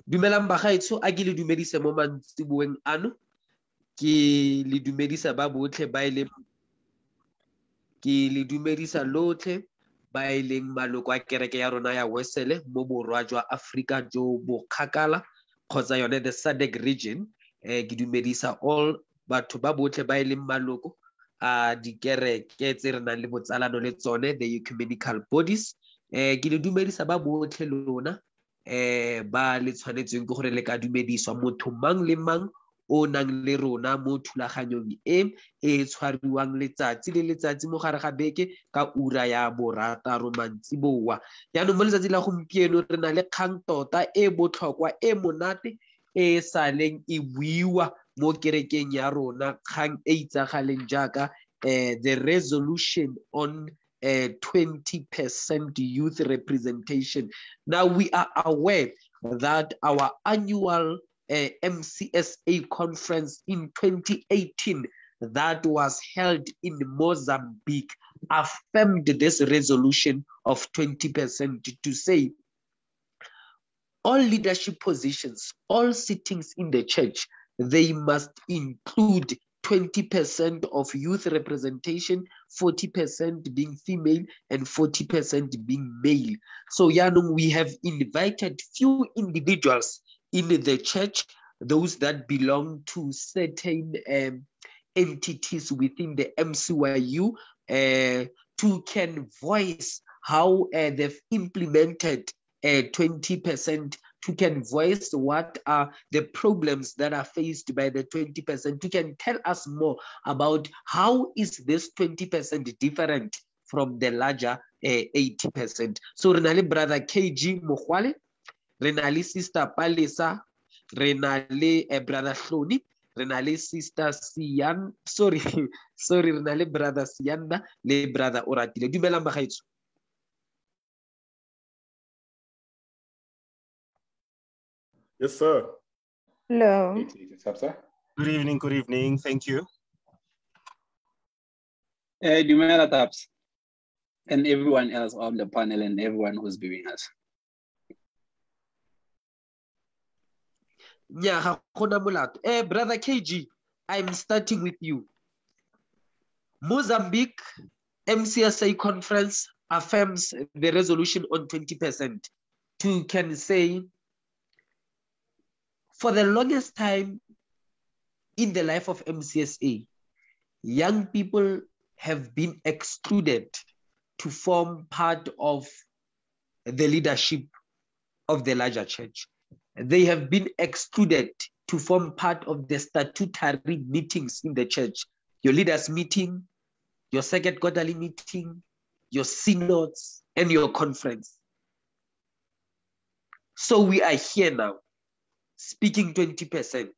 Dumelang bagaetsho a ke le dumedisa mo mantsiboeng ano ke le dumedisa ba botlhe ba ileng ke le dumedisa lotlhe ba ileng maloko a kereke ya rona ya Wesele mo borwa jwa Afrika jo bo kgakala kgotsa yone the SADC region. Ke dumedisa all batho ba botlhe ba ileng maloko a dikereke tse re nang le botsalano le tsone the ecumenical bodies. Ke le dumedisa ba botlhe lona ba le tshwanetseng ke gore le ka dumediswa motho mang le mang o nang le rona mo thulaganyong e tshwariwang letsatsi le letsatsi mo gare ga beke ka ura ya borataro mantsiboa. Yaanong mo letsatsi la gompieno re na le kgang tota e botlhokwa e monate e saleng e buiwa mo kerekeng ya rona, kgang e itsagaleng jaaka the resolution on 20% youth representation. Now we are aware that our annual MCSA conference in 2018 that was held in Mozambique affirmed this resolution of 20% to say all leadership positions, all sittings in the church, they must include 20% of youth representation, 40% being female and 40% being male. So we have invited few individuals in the church, those that belong to certain entities within the MCYU, to can voice how they've implemented 20%, to can voice what are the problems that are faced by the 20%, to can tell us more about how is this 20% different from the larger 80%. So Renali brother KG Mokwale, Renali sister Palisa, Renali brother Hloni, Renali sister Sian, sorry, Renali brother Sianda, le brother Oratile. Dumelang bagaetsho. Yes, sir. Hello. Good evening, good evening. Thank you. Dumela Taps, and everyone else on the panel and everyone who's viewing us. Yeah, brother KG, I'm starting with you. Mozambique MCSA conference affirms the resolution on 20%. To can say, for the longest time in the life of MCSA, young people have been excluded to form part of the leadership of the larger church. They have been excluded to form part of the statutory meetings in the church. Your leaders meeting, your second quarterly meeting, your synods, and your conference. So we are here now, speaking 20%.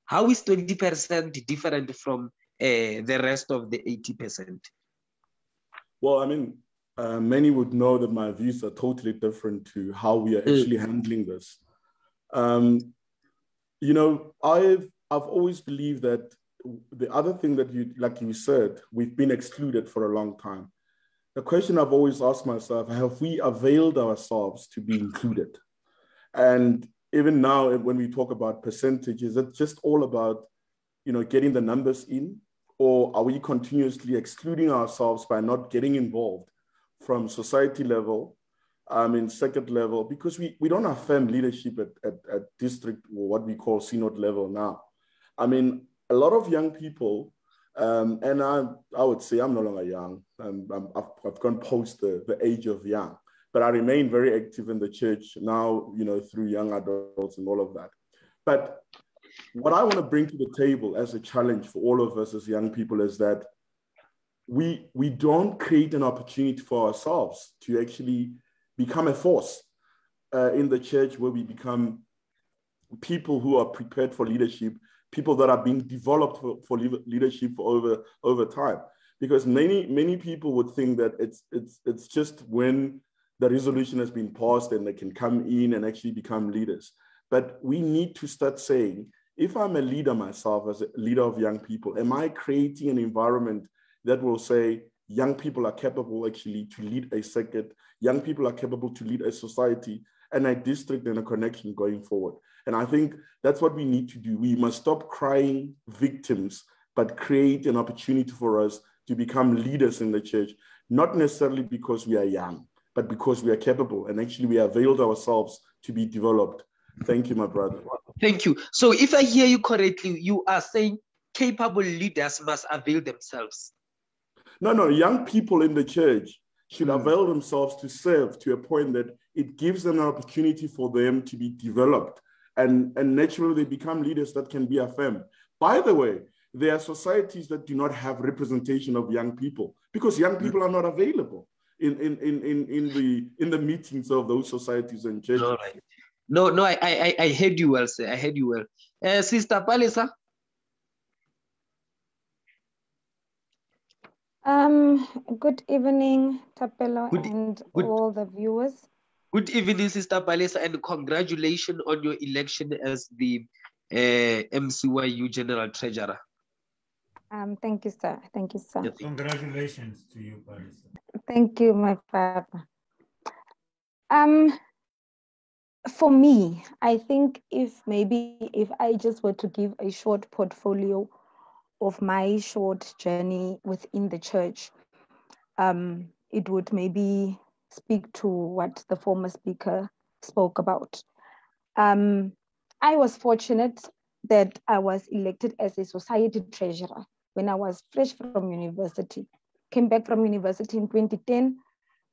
How is 20% different from the rest of the 80%? Well, I mean, many would know that my views are totally different to how we are actually handling this. I've always believed that the other thing that like you said, we've been excluded for a long time. The question I've always asked myself, have we availed ourselves to be included? And even now, when we talk about percentages, it's just all about, getting the numbers in, or are we continuously excluding ourselves by not getting involved from society level, in second level, because we don't affirm leadership at district or what we call synod level now. I mean, a lot of young people, and I would say I'm no longer young. I've gone post the age of young, but I remain very active in the church now, through young adults and all of that. But what I want to bring to the table as a challenge for all of us as young people is that we don't create an opportunity for ourselves to actually become a force in the church, where we become people who are prepared for leadership, people that are being developed for leadership for over time. Because many people would think that it's just when the resolution has been passed and they can come in and actually become leaders. But we need to start saying, if I'm a leader myself, as a leader of young people, am I creating an environment that will say, young people are capable actually to lead a circuit. Young people are capable to lead a society and a district and a connection going forward. And I think that's what we need to do. We must stop crying victims, but create an opportunity for us to become leaders in the church, not necessarily because we are young, but because we are capable and actually we availed ourselves to be developed. Thank you, my brother. Thank you. So if I hear you correctly, you are saying capable leaders must avail themselves. No, young people in the church should avail themselves to serve to a point that it gives them an opportunity for them to be developed. And naturally, they become leaders that can be affirmed. By the way, there are societies that do not have representation of young people because young people are not available in the meetings of those societies and churches. All right. No, I heard you well, sir. I heard you well. Sister Palisa? Good evening, Tapelo, and all the viewers. Good evening, Sister Palisa, and congratulations on your election as the MCYU General Treasurer. Thank you, sir. Thank you, sir. Yes. Congratulations to you, Palisa. Thank you, my father. For me, I think if I just were to give a short portfolio of my short journey within the church, it would maybe speak to what the former speaker spoke about. I was fortunate that I was elected as a society treasurer when I was fresh from university. Came back from university in 2010,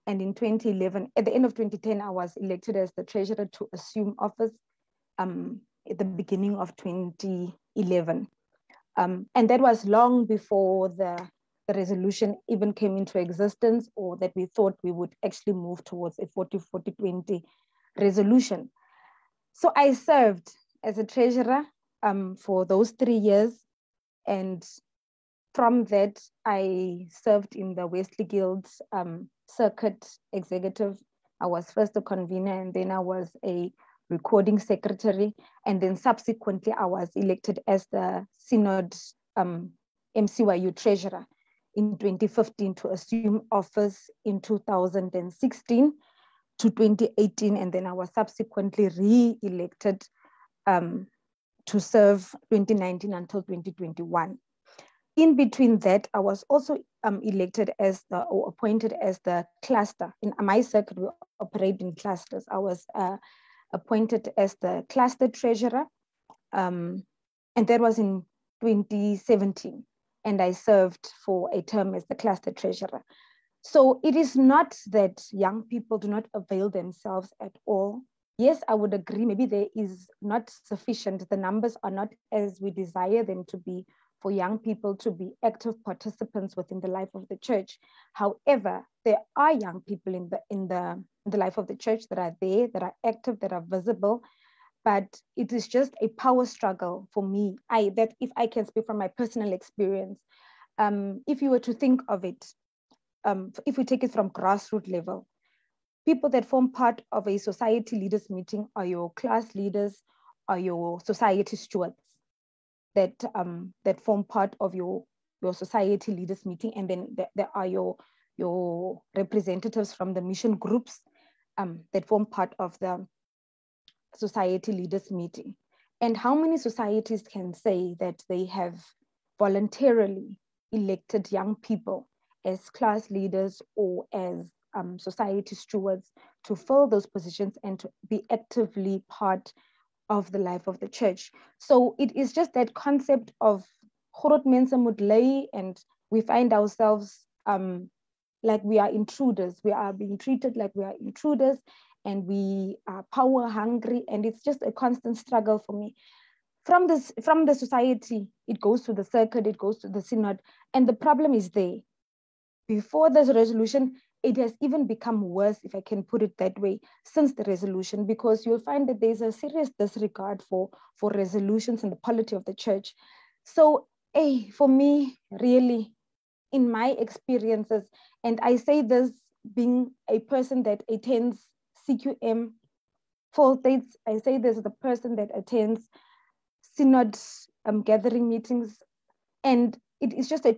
and in 2011, at the end of 2010, I was elected as the treasurer to assume office at the beginning of 2011. And that was long before the resolution even came into existence, or that we thought we would actually move towards a 40-40-20 resolution. So I served as a treasurer for those 3 years. And from that, I served in the Wesley Guild's circuit executive. I was first a convener, and then I was a recording secretary. And then subsequently, I was elected as the Synod MCYU treasurer in 2015 to assume office in 2016 to 2018. And then I was subsequently re-elected to serve 2019 until 2021. In between that, I was also elected as or appointed as the cluster. In my circuit, we operate in clusters. I was appointed as the cluster treasurer, and that was in 2017. And I served for a term as the cluster treasurer. So it is not that young people do not avail themselves at all. Yes, I would agree, maybe there is not sufficient, the numbers are not as we desire them to be, for young people to be active participants within the life of the church. However, there are young people in the life of the church that are there, that are active, that are visible, but it is just a power struggle for me. That if I can speak from my personal experience, if you were to think of it, if we take it from grassroots level, people that form part of a society leaders meeting are your class leaders, are your society stewards that form part of your society leaders meeting, and then there are your representatives from the mission groups that form part of the society leaders meeting. And how many societies can say that they have voluntarily elected young people as class leaders or as society stewards to fill those positions and to be actively part of the life of the church? So it is just that concept of Chorot Mensa Mudlei, and we find ourselves like we are intruders. We are being treated like we are intruders, and we are power hungry, and it's just a constant struggle for me. From the society, it goes to the circuit, it goes to the synod, and the problem is there. Before this resolution, it has even become worse, if I can put it that way, since the resolution, because you'll find that there's a serious disregard for resolutions and the polity of the church. So, for me, really, in my experiences, and I say this being a person that attends CQM full dates, I say this as the person that attends synod gathering meetings, and it is just a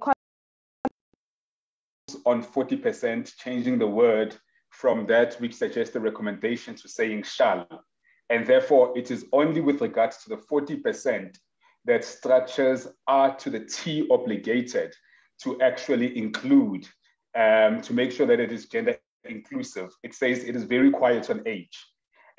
on 40%, changing the word from that which suggests the recommendation to saying shall. And therefore, it is only with regards to the 40% that structures are to the T obligated to actually include, to make sure that it is gender inclusive. It says it is very quiet on age.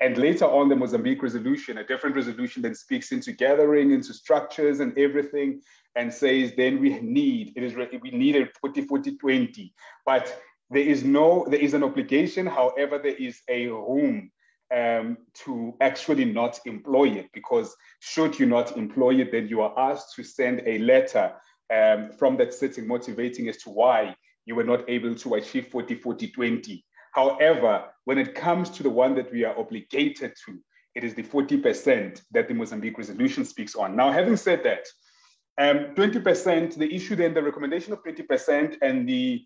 And later on, the Mozambique resolution, a different resolution that speaks into gathering, into structures and everything, and says then we need a 40-40-20. But there is an obligation, however, there is a room to actually not employ it, because should you not employ it, then you are asked to send a letter from that sitting motivating as to why you were not able to achieve 40-40-20. However, when it comes to the one that we are obligated to, it is the 40% that the Mozambique resolution speaks on. Now, having said that, 20%, the issue then, the recommendation of 20% and the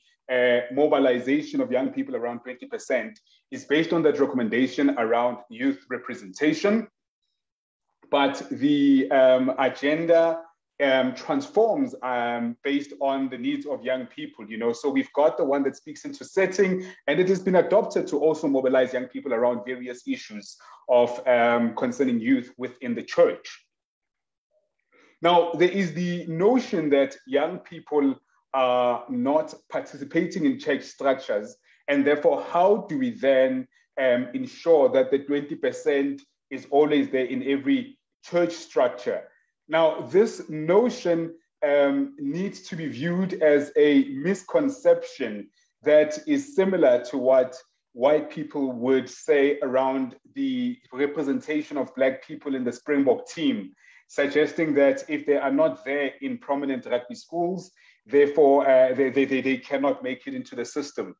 mobilization of young people around 20% is based on that recommendation around youth representation. But the agenda transforms based on the needs of young people, So we've got the one that speaks into setting, and it has been adopted to also mobilize young people around various issues of concerning youth within the church. Now, there is the notion that young people are not participating in church structures, and therefore, how do we then ensure that the 20% is always there in every church structure? Now, this notion needs to be viewed as a misconception that is similar to what white people would say around the representation of Black people in the Springbok team, suggesting that if they are not there in prominent rugby schools, therefore they cannot make it into the system.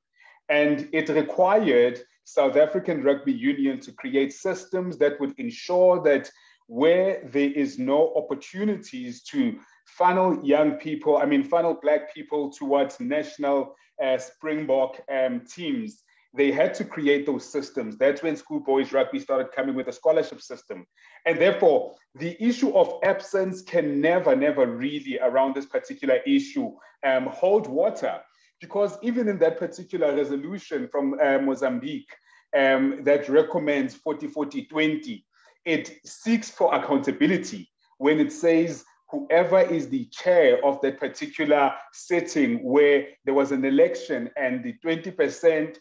And it required South African Rugby Union to create systems that would ensure that where there is no opportunities to funnel funnel Black people towards national Springbok teams, they had to create those systems. That's when schoolboys rugby started coming with a scholarship system. And therefore, the issue of absence can never really, around this particular issue, hold water. Because even in that particular resolution from Mozambique that recommends 40-40-20, it seeks for accountability when it says whoever is the chair of that particular setting where there was an election and the 20%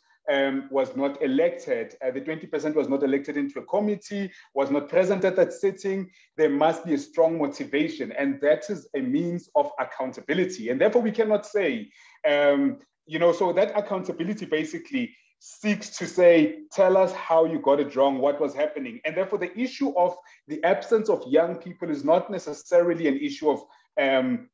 was not elected, the 20% was not elected into a committee, was not present at that sitting, there must be a strong motivation. And that is a means of accountability. And therefore we cannot say, so that accountability basically seeks to say, tell us how you got it wrong, what was happening. And therefore the issue of the absence of young people is not necessarily an issue of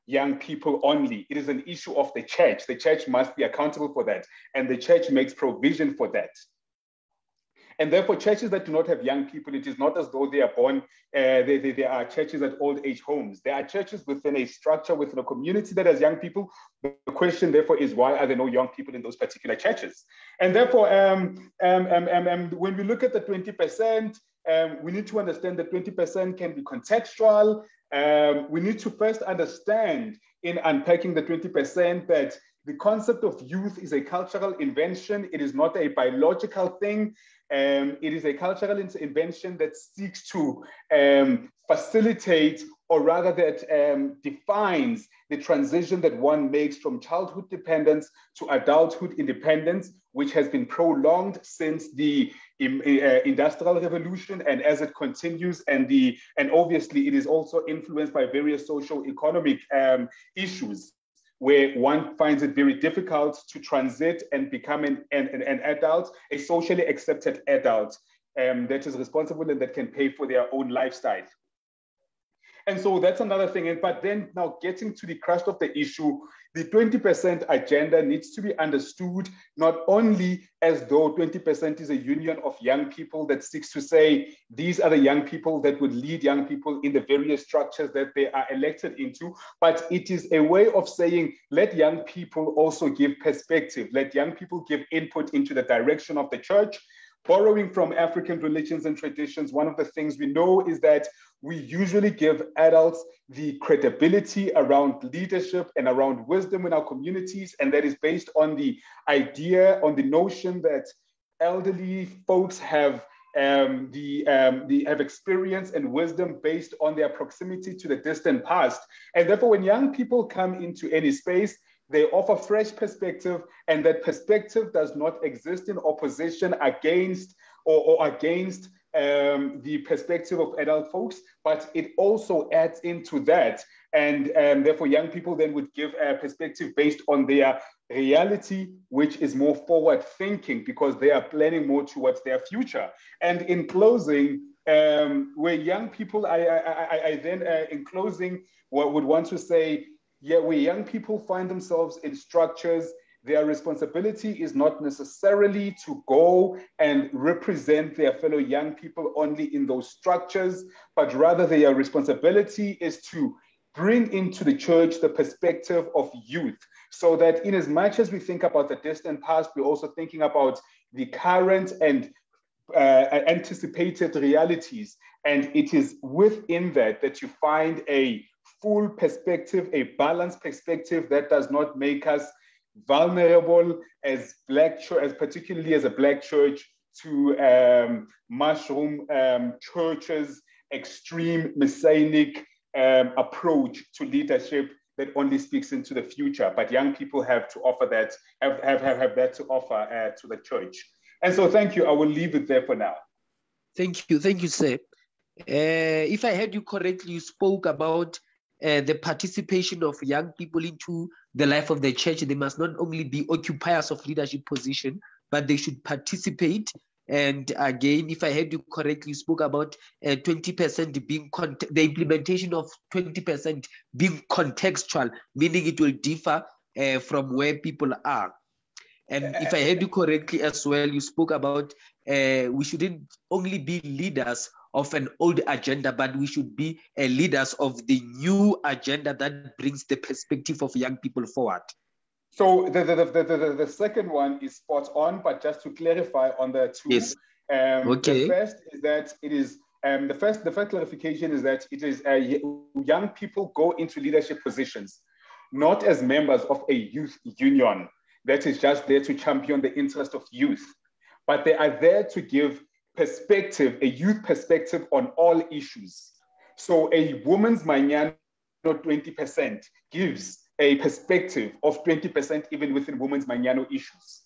young people only. It is an issue of the church. The church must be accountable for that. And the church makes provision for that. And therefore, churches that do not have young people, it is not as though they are born, they are churches at old age homes. There are churches within a structure, within a community that has young people. The question, therefore, is why are there no young people in those particular churches? And therefore, when we look at the 20%, we need to understand that 20% can be contextual. We need to first understand in unpacking the 20% that the concept of youth is a cultural invention. It is not a biological thing. It is a cultural invention that seeks to facilitate, or rather that defines the transition that one makes from childhood dependence to adulthood independence, which has been prolonged since the Industrial Revolution, and as it continues, and obviously it is also influenced by various socio-economic issues, where one finds it very difficult to transit and become an adult, a socially accepted adult that is responsible and that can pay for their own lifestyle. And so that's another thing. But then now getting to the crust of the issue, the 20% agenda needs to be understood not only as though 20% is a union of young people that seeks to say, these are the young people that would lead young people in the various structures that they are elected into, but it is a way of saying, let young people also give perspective, let young people give input into the direction of the church, borrowing from African religions and traditions, one of the things we know is that we usually give adults the credibility around leadership and around wisdom in our communities. And that is based on the idea, on the notion that elderly folks have have experience and wisdom based on their proximity to the distant past. And therefore, when young people come into any space, they offer fresh perspective, and that perspective does not exist in opposition against or against the perspective of adult folks, but it also adds into that. And therefore, young people then would give a perspective based on their reality, which is more forward thinking because they are planning more towards their future. And in closing, where young people, I then, in closing, would want to say, yeah, where young people find themselves in structures, their responsibility is not necessarily to go and represent their fellow young people only in those structures, but rather their responsibility is to bring into the church the perspective of youth, so that in as much as we think about the distant past, we're also thinking about the current and anticipated realities. And it is within that that you find a full perspective, a balanced perspective that does not make us vulnerable as particularly as a Black church to mushroom churches, extreme messianic approach to leadership that only speaks into the future. But young people have to offer that, have that to offer to the church. And so thank you. I will leave it there for now. Thank you, sir. If I heard you correctly, you spoke about the participation of young people into the life of the church. They must not only be occupiers of leadership position, but they should participate. And again, if I heard you correctly, you spoke about 20% being the implementation of 20% being contextual, meaning it will differ from where people are. And if I heard you correctly as well, you spoke about we shouldn't only be leaders of an old agenda, but we should be leaders of the new agenda that brings the perspective of young people forward. So the second one is spot on, but just to clarify on the two, yes. Okay. The first is that it is the first clarification is that it is young people go into leadership positions, not as members of a youth union that is just there to champion the interest of youth, but they are there to give perspective, a youth perspective on all issues. So a woman's Manyano 20% gives a perspective of 20% even within women's Manyano issues.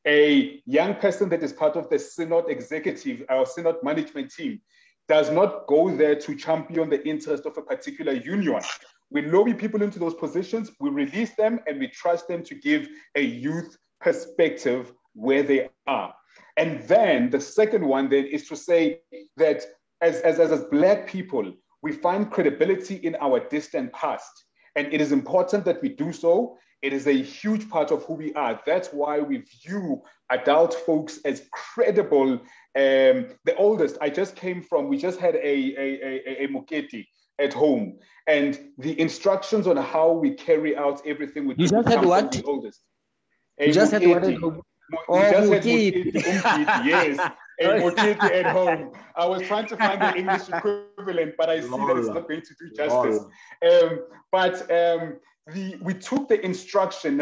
A young person that is part of the Synod executive or Synod management team does not go there to champion the interest of a particular union. We lobby people into those positions, we release them, and we trust them to give a youth perspective where they are. And then the second one then is to say that as Black people, we find credibility in our distant past. And it is important that we do so. It is a huge part of who we are. That's why we view adult folks as credible. The oldest, we just had a Moketi at home. And the instructions on how we carry out everything with you just had what? The oldest. You just had what at home? We just had Moketi, yes. A Moketi at home. I was trying to find the English equivalent, but I see that it's not going to do justice. We took the instruction,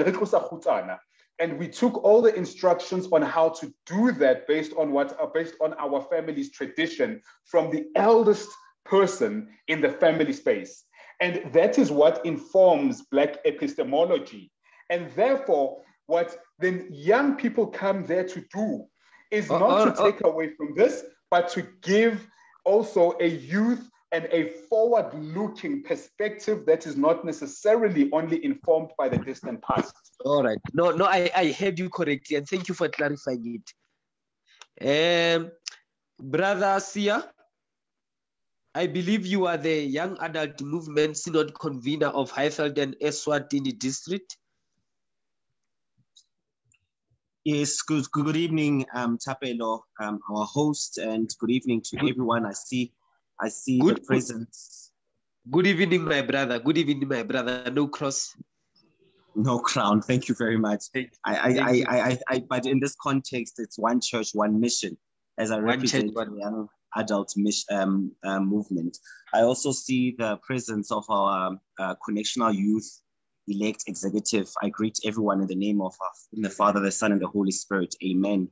and we took all the instructions on how to do that based on our family's tradition from the eldest person in the family space. And that is what informs Black epistemology. And therefore, what then young people come there to do is not to take away from this, but to give also a youth and a forward-looking perspective that is not necessarily only informed by the distant past. All right. No, I heard you correctly, and thank you for clarifying it. Brother Sia, I believe you are the Young Adult Movement Synod convener of Highveld and Eswatini District. Yes, good evening, Thapelo, our host, and good evening to everyone. I see the presence. Good evening, my brother. Good evening, my brother. No cross. No crown. Thank you very much. But in this context, it's one church, one mission. as I represent the young adult movement. I also see the presence of our Connectional Youth Elect Executive. I greet everyone in the name of the Father, the Son, and the Holy Spirit. Amen.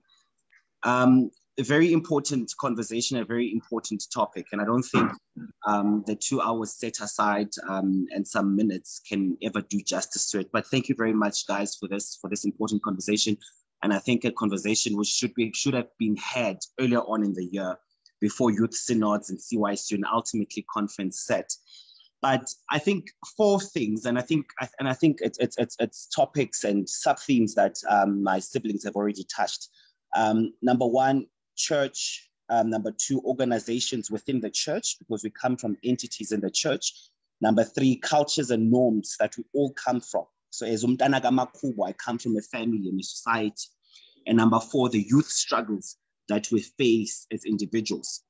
A very important conversation, a very important topic, and I don't think the 2 hours set aside and some minutes can ever do justice to it. But thank you very much, guys, for this important conversation. And I think a conversation which should have been had earlier on in the year, before youth synods and CYC and ultimately conference set. But I think 4 things, and I think it's topics and sub-themes that my siblings have already touched. Number 1, church. Number 2, organizations within the church, because we come from entities in the church. Number 3, cultures and norms that we all come from. So as Umntana kaMakhubu, I come from a family and a society. And number 4, the youth struggles that we face as individuals.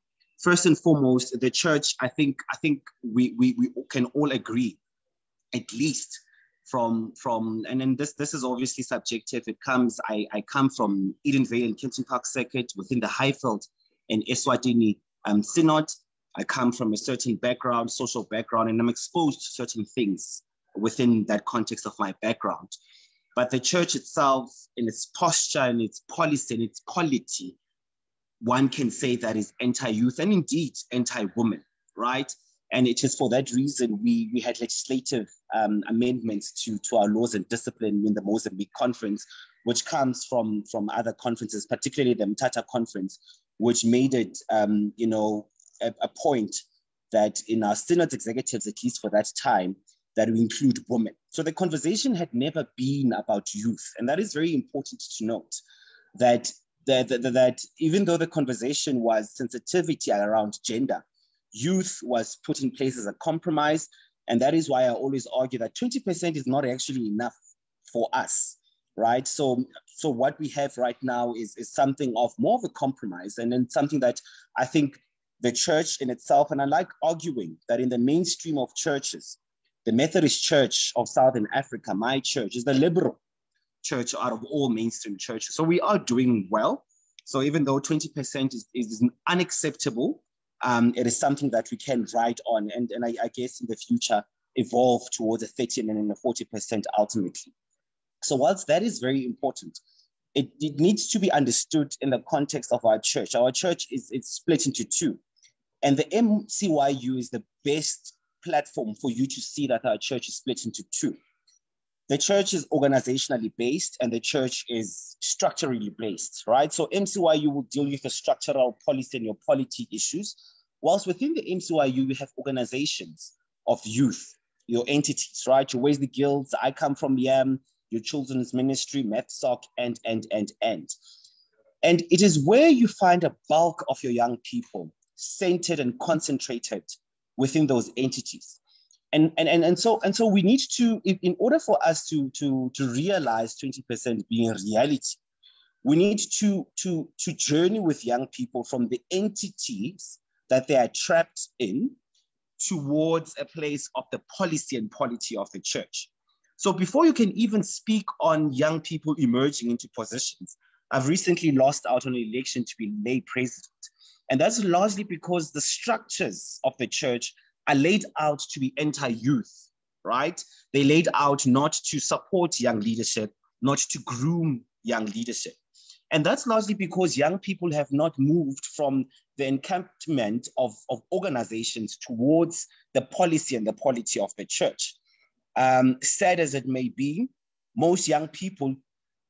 First and foremost, the church, I think we can all agree, at least from and then this is obviously subjective. I come from Edenvale and Kempton Park Circuit within the Highveld and Eswatini Synod. I come from a certain background, social background, and I'm exposed to certain things within that context of my background. But the church itself, in its posture and its policy and its polity, one can say that is anti-youth and indeed anti-woman, right? And it is for that reason we had legislative amendments to our laws and discipline in the Mozambique conference, which comes from other conferences, particularly the Mthatha conference, which made it, a point that in our synod executives, at least for that time, that we include women. So the conversation had never been about youth. And that is very important to note, that even though the conversation was sensitivity around gender, youth was put in place as a compromise. And that is why I always argue that 20% is not actually enough for us, right? So what we have right now is something of more of a compromise, and then something that I think the church in itself, and I like arguing that in the mainstream of churches, the Methodist Church of Southern Africa, my church, is the liberal church out of all mainstream churches. So we are doing well. So even though 20% is unacceptable, it is something that we can ride on, and I guess in the future evolve towards a 30% and then a 40% ultimately. So whilst that is very important, it needs to be understood in the context of our church. Our church is split into 2, and the MCYU is the best platform for you to see that our church is split into 2. The church is organizationally based and the church is structurally based, right? So MCYU will deal with the structural policy and your polity issues, whilst within the MCYU, you have organizations of youth, your entities, right? Your Wesley Guilds, I come from YAM, your children's ministry, METSOC, and. And it is where you find a bulk of your young people centered and concentrated within those entities. And so we need to, in order for us to realize 20% being reality, we need to journey with young people from the entities that they are trapped in towards a place of the policy and polity of the church. So before you can even speak on young people emerging into positions, I've recently lost out on an election to be lay president. And that's largely because the structures of the church are laid out to be anti-youth, right? They laid out not to support young leadership, not to groom young leadership. And that's largely because young people have not moved from the encampment of organizations towards the policy and the polity of the church. Sad as it may be, most young people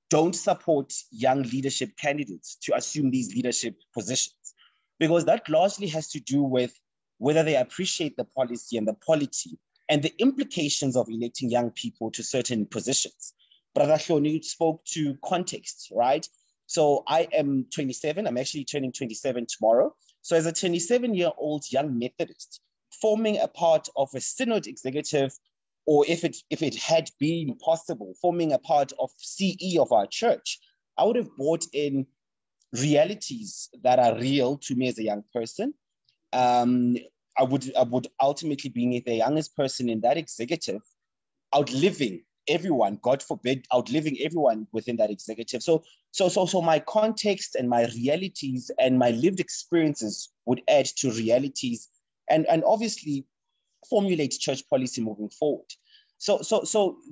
don't support young leadership candidates to assume these leadership positions, because that largely has to do with whether they appreciate the policy and the polity and the implications of electing young people to certain positions. Brother Hloni spoke to context, right? So I am 27, I'm actually turning 27 tomorrow. So as a 27-year-old young Methodist, forming a part of a synod executive, or if it had been possible, forming a part of CE of our church, I would have brought in realities that are real to me as a young person. I would ultimately, being the youngest person in that executive, outliving everyone, God forbid, outliving everyone within that executive. So my context and my realities and my lived experiences would add to realities and obviously formulate church policy moving forward. So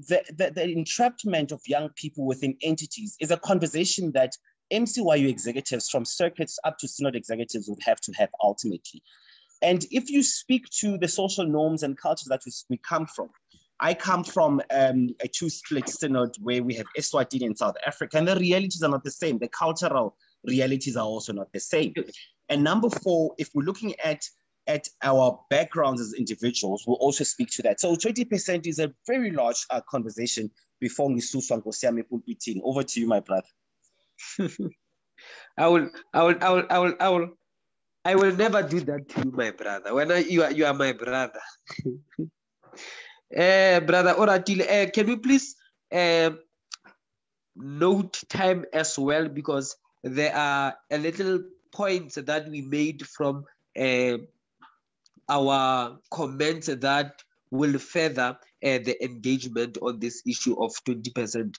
the entrapment of young people within entities is a conversation that MCYU executives from circuits up to synod executives would have to have ultimately. And if you speak to the social norms and cultures that we come from, I come from a two-split synod where we have Eswatini and South Africa, and the realities are not the same. The cultural realities are also not the same. And number four, if we're looking at our backgrounds as individuals, we'll also speak to that. So 20% is a very large conversation before Ngisuswa Nkosiami Pulpitin. Over to you, my brother. I will never do that to you, my brother. You are my brother. Brother Oratile, can we please note time as well, because there are a little points that we made from our comments that will further the engagement on this issue of 20%.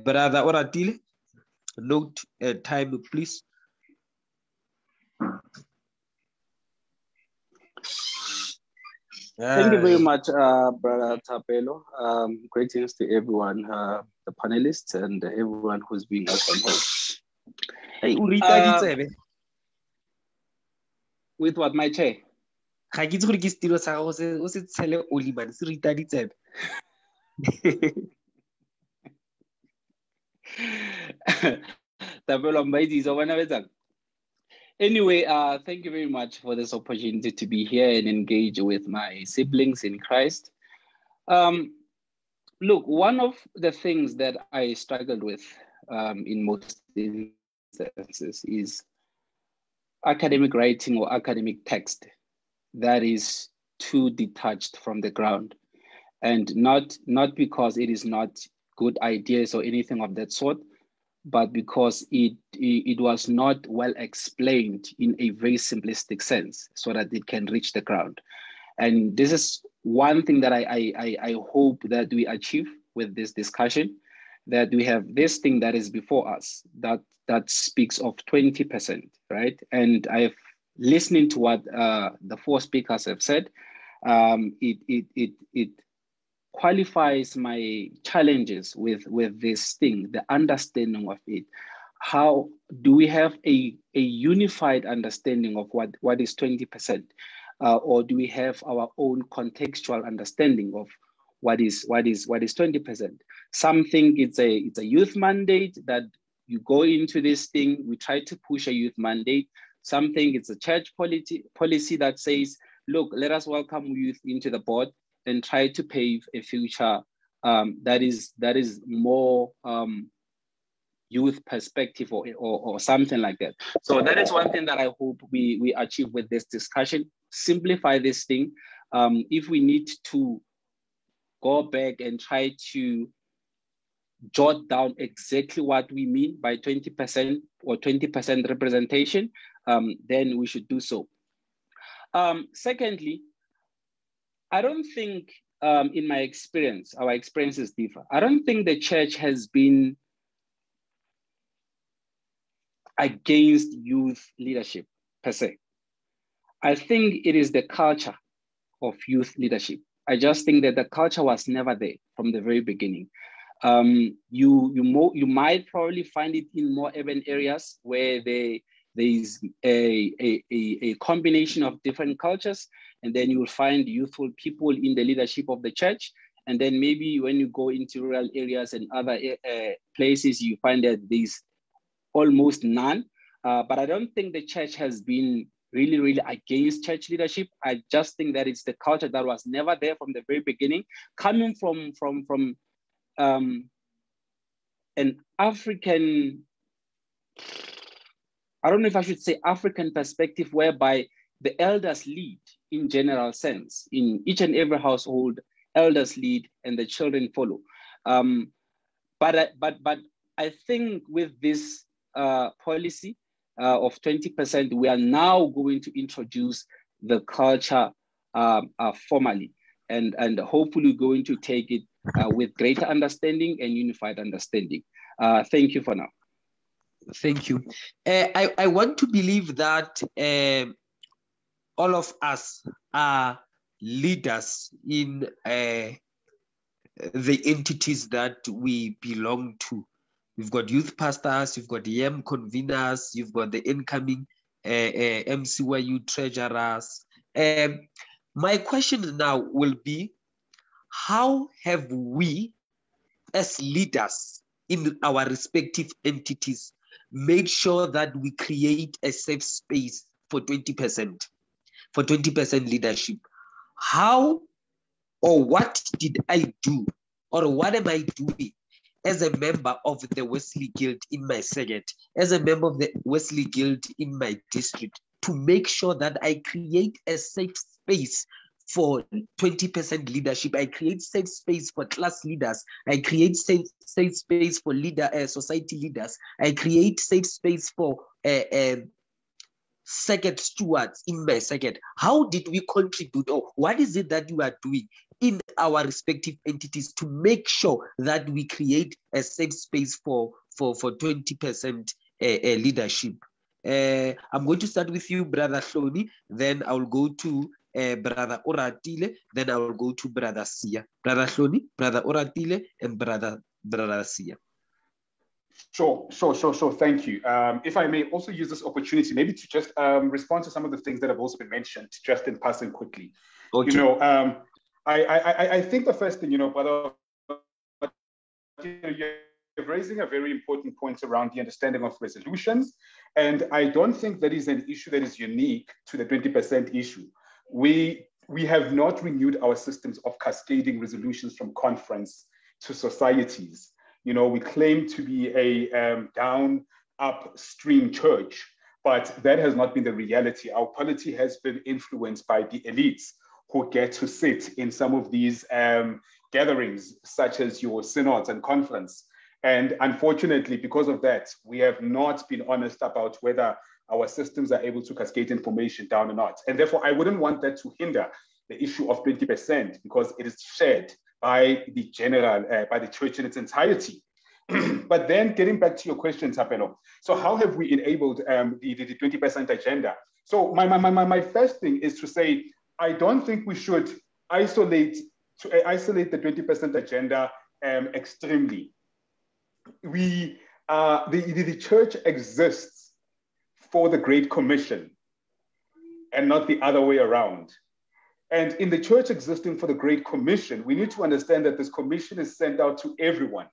Brother Oratile, note time, please. Thank you very much, Brother Tapelo. Greetings to everyone, the panelists and everyone who's being asked from home. Hey, with what, my chair? Tapelo, anyway, thank you very much for this opportunity to be here and engage with my siblings in Christ. Look, one of the things that I struggled with in most instances is academic writing or academic text that is too detached from the ground, and not because it is not good ideas or anything of that sort, but because it was not well explained in a very simplistic sense so that it can reach the ground. And this is one thing that I hope that we achieve with this discussion, that we have this thing that is before us that speaks of 20%, right? And I've listening to what the four speakers have said, it qualifies my challenges with this thing, the understanding of it. How do we have a unified understanding of what is 20%? Or do we have our own contextual understanding of what is 20%? Some think it's a youth mandate, that you go into this thing, we try to push a youth mandate. Some think it's a church policy that says, look, let us welcome youth into the board and try to pave a future that is more youth perspective or something like that. So that is one thing that I hope we achieve with this discussion. Simplify this thing. If we need to go back and try to jot down exactly what we mean by 20% or 20% representation, then we should do so. Secondly, I don't think, in my experience, our experiences differ. I don't think the church has been against youth leadership per se. I think it is the culture of youth leadership. I just think that the culture was never there from the very beginning. You might probably find it in more urban areas where there is a combination of different cultures, and then you will find youthful people in the leadership of the church. And then maybe when you go into rural areas and other places, you find that there's almost none. But I don't think the church has been really against church leadership. I just think that it's the culture that was never there from the very beginning, coming from an African, I don't know if I should say African perspective, whereby the elders lead in general sense. In each and every household, elders lead and the children follow. But I think with this policy of 20%, we are now going to introduce the culture formally, and hopefully going to take it with greater understanding and unified understanding. Thank you for now. Thank you. I want to believe that all of us are leaders in the entities that we belong to. We've got youth pastors, you've got YM conveners, you've got the incoming MCYU treasurers. My question now will be, how have we as leaders in our respective entities made sure that we create a safe space for 20%, for 20% leadership? How or what did I do, or what am I doing as a member of the Wesley Guild in my circuit, as a member of the Wesley Guild in my district, to make sure that I create a safe space for 20% leadership? I create safe space for class leaders. I create safe space for society leaders. I create safe space for circuit stewards in my circuit. How did we contribute, or what is it that you are doing in our respective entities to make sure that we create a safe space for 20% leadership? I'm going to start with you, Brother Hloni, then I will go to Brother Oratile, then I will go to Brother Sia. Brother Hloni, Brother Oratile, and Brother Sia. Sure. Thank you. If I may also use this opportunity, maybe to just respond to some of the things that have also been mentioned, just in passing quickly. Okay. You know, I think the first thing, you know, Brother, you're raising a very important point around the understanding of resolutions, and I don't think that is an issue that is unique to the 20% issue. We have not renewed our systems of cascading resolutions from conference to societies. You know, we claim to be a down, upstream church, but that has not been the reality. Our polity has been influenced by the elites who get to sit in some of these gatherings, such as your synods and conference. And unfortunately, because of that, we have not been honest about whether our systems are able to cascade information down or not. And therefore, I wouldn't want that to hinder the issue of 20% because it is shared by the general, by the church in its entirety. But then getting back to your question, Thapelo, so how have we enabled the 20% agenda? So my first thing is to say, I don't think we should isolate the 20% agenda extremely. The church exists for the Great Commission and not the other way around. And in the church existing for the Great Commission, we need to understand that this commission is sent out to everyone.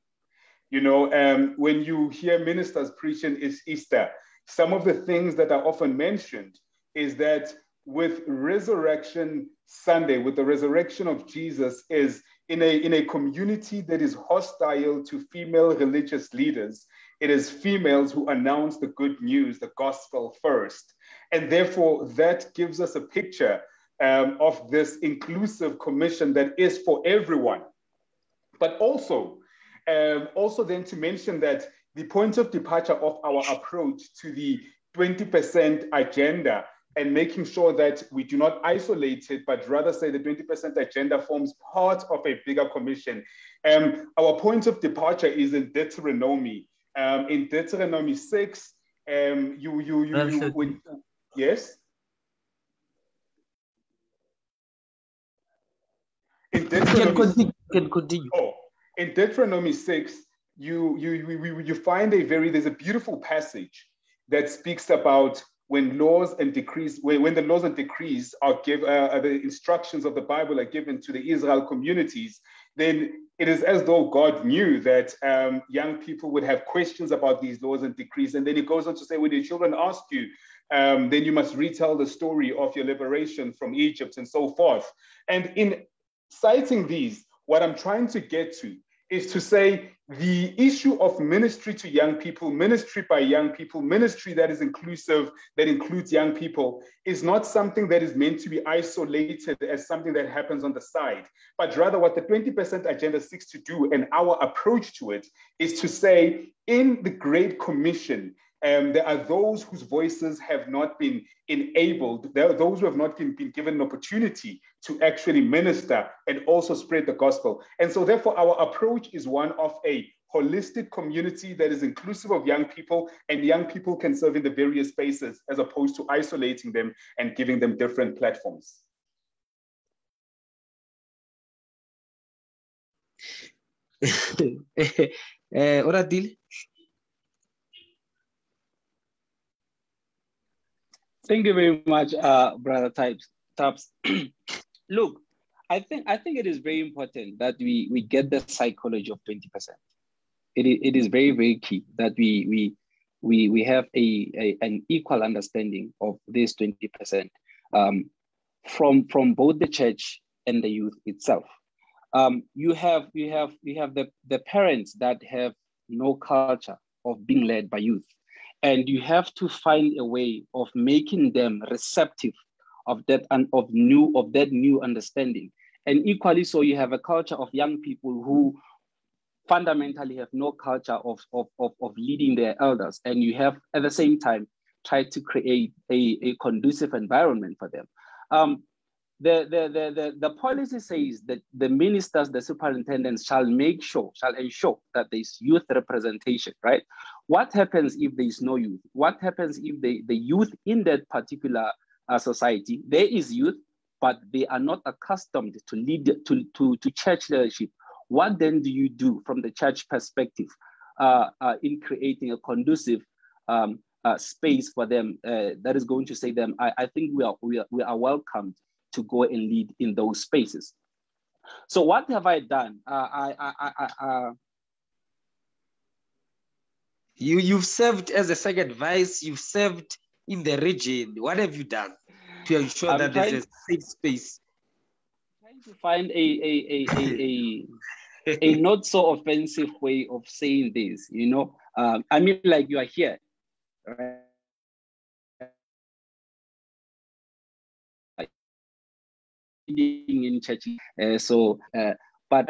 You know, when you hear ministers preaching it's Easter, some of the things that are often mentioned is that with Resurrection Sunday, with the resurrection of Jesus, is in a community that is hostile to female religious leaders. It is females who announce the good news, the gospel first. And therefore, that gives us a picture of this inclusive commission that is for everyone. But also then to mention that the point of departure of our approach to the 20% agenda and making sure that we do not isolate it, but rather say the 20% agenda forms part of a bigger commission. Our point of departure is in Deuteronomy. In Deuteronomy 6, yes? In Deuteronomy, can continue. Oh, in Deuteronomy 6, you find there's a beautiful passage that speaks about when laws and decrees, when the laws and decrees are the instructions of the Bible are given to the Israel communities, then it is as though God knew that young people would have questions about these laws and decrees. And then it goes on to say, when your children ask you, then you must retell the story of your liberation from Egypt and so forth. And in citing these, what I'm trying to get to is to say the issue of ministry to young people, ministry by young people, ministry that is inclusive, that includes young people, is not something that is meant to be isolated as something that happens on the side, but rather what the 20% agenda seeks to do and our approach to it is to say, in the Great Commission, There are those whose voices have not been enabled. There are those who have not been given an opportunity to actually minister and also spread the gospel. And so therefore our approach is one of a holistic community that is inclusive of young people, and young people can serve in the various spaces as opposed to isolating them and giving them different platforms. Oradile? Thank you very much, Brother Taps. Look, I think it is very important that we get the psychology of 20%. It is very, very key that we have an equal understanding of this 20% from both the church and the youth itself. You have the parents that have no culture of being led by youth, and you have to find a way of making them receptive of that new understanding. And equally so, you have a culture of young people who fundamentally have no culture of leading their elders, and you have at the same time tried to create a conducive environment for them. The policy says that the ministers, the superintendents shall ensure that there's youth representation, right? What happens if there is no youth? What happens if the youth in that particular society, there is youth, but they are not accustomed to lead to church leadership? What then do you do from the church perspective in creating a conducive space for them that is going to say them, I think we are welcomed to go and lead in those spaces. So what have I done? You've served as a second vice, you've served in the region. What have you done to ensure that there's a safe space? Trying to find a not so offensive way of saying this, you know? I mean, like, you are here, right? In church, but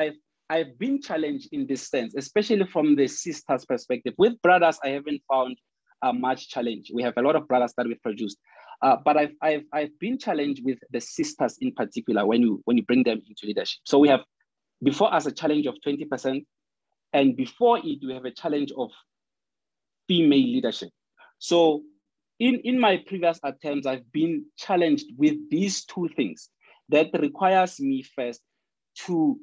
I've been challenged in this sense, especially from the sisters' perspective. With brothers, I haven't found much challenge. We have a lot of brothers that we've produced, but I've been challenged with the sisters in particular when you bring them into leadership. So we have before us a challenge of 20%, and before it we have a challenge of female leadership. So in my previous attempts, I've been challenged with these two things. That requires me first to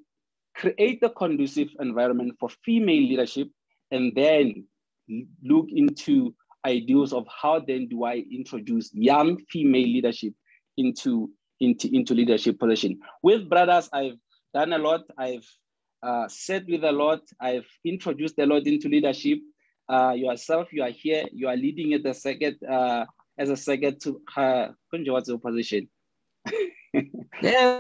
create a conducive environment for female leadership, and then look into ideas of how then do I introduce young female leadership into leadership position. With brothers, I've done a lot. I've sat with a lot. I've introduced a lot into leadership. Yourself, you are here. You are leading at the second as a second to what's your position? Yeah,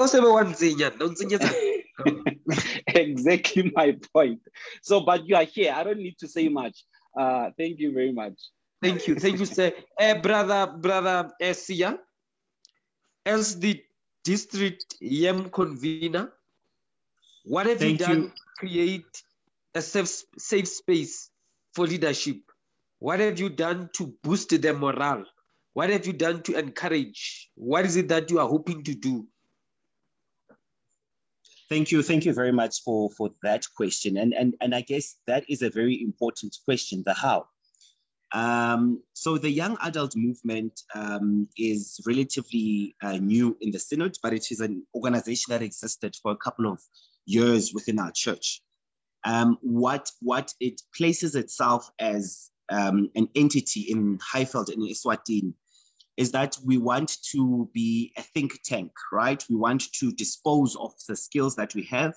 exactly my point. So, but you are here. I don't need to say much. Thank you very much. Thank you, sir. Brother Sia, as the district YEM convener, what have you done to create a safe space for leadership? What have you done to boost the morale? What have you done to encourage? What is it that you are hoping to do? Thank you very much for that question. And I guess that is a very important question, the how. So the young adult movement is relatively new in the Synod, but it is an organization that existed for a couple of years within our church. What it places itself as an entity in Highveld in Eswatini is that we want to be a think tank, right? We want to dispose of the skills that we have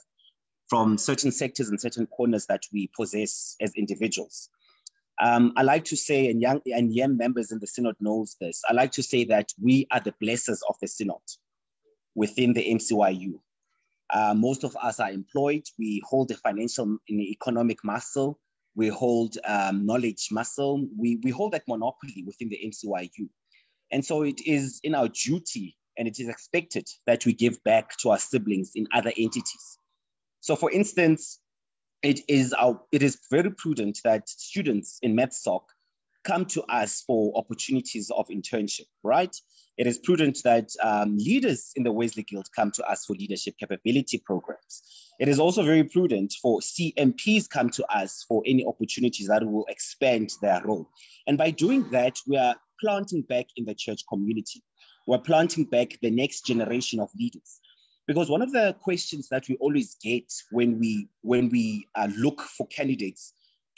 from certain sectors and certain corners that we possess as individuals. I like to say, and young members in the Synod knows this, I like to say that we are the blessers of the Synod within the MCYU. Most of us are employed. We hold a financial and economic muscle. We hold knowledge muscle. We hold that monopoly within the MCYU. And so it is in our duty, and it is expected that we give back to our siblings in other entities. So for instance, it is very prudent that students in MathSoc come to us for opportunities of internship, right? It is prudent that leaders in the Wesley Guild come to us for leadership capability programs. It is also very prudent for CMPs come to us for any opportunities that will expand their role. And by doing that, we are planting back in the church community. We're planting back the next generation of leaders. Because one of the questions that we always get when we look for candidates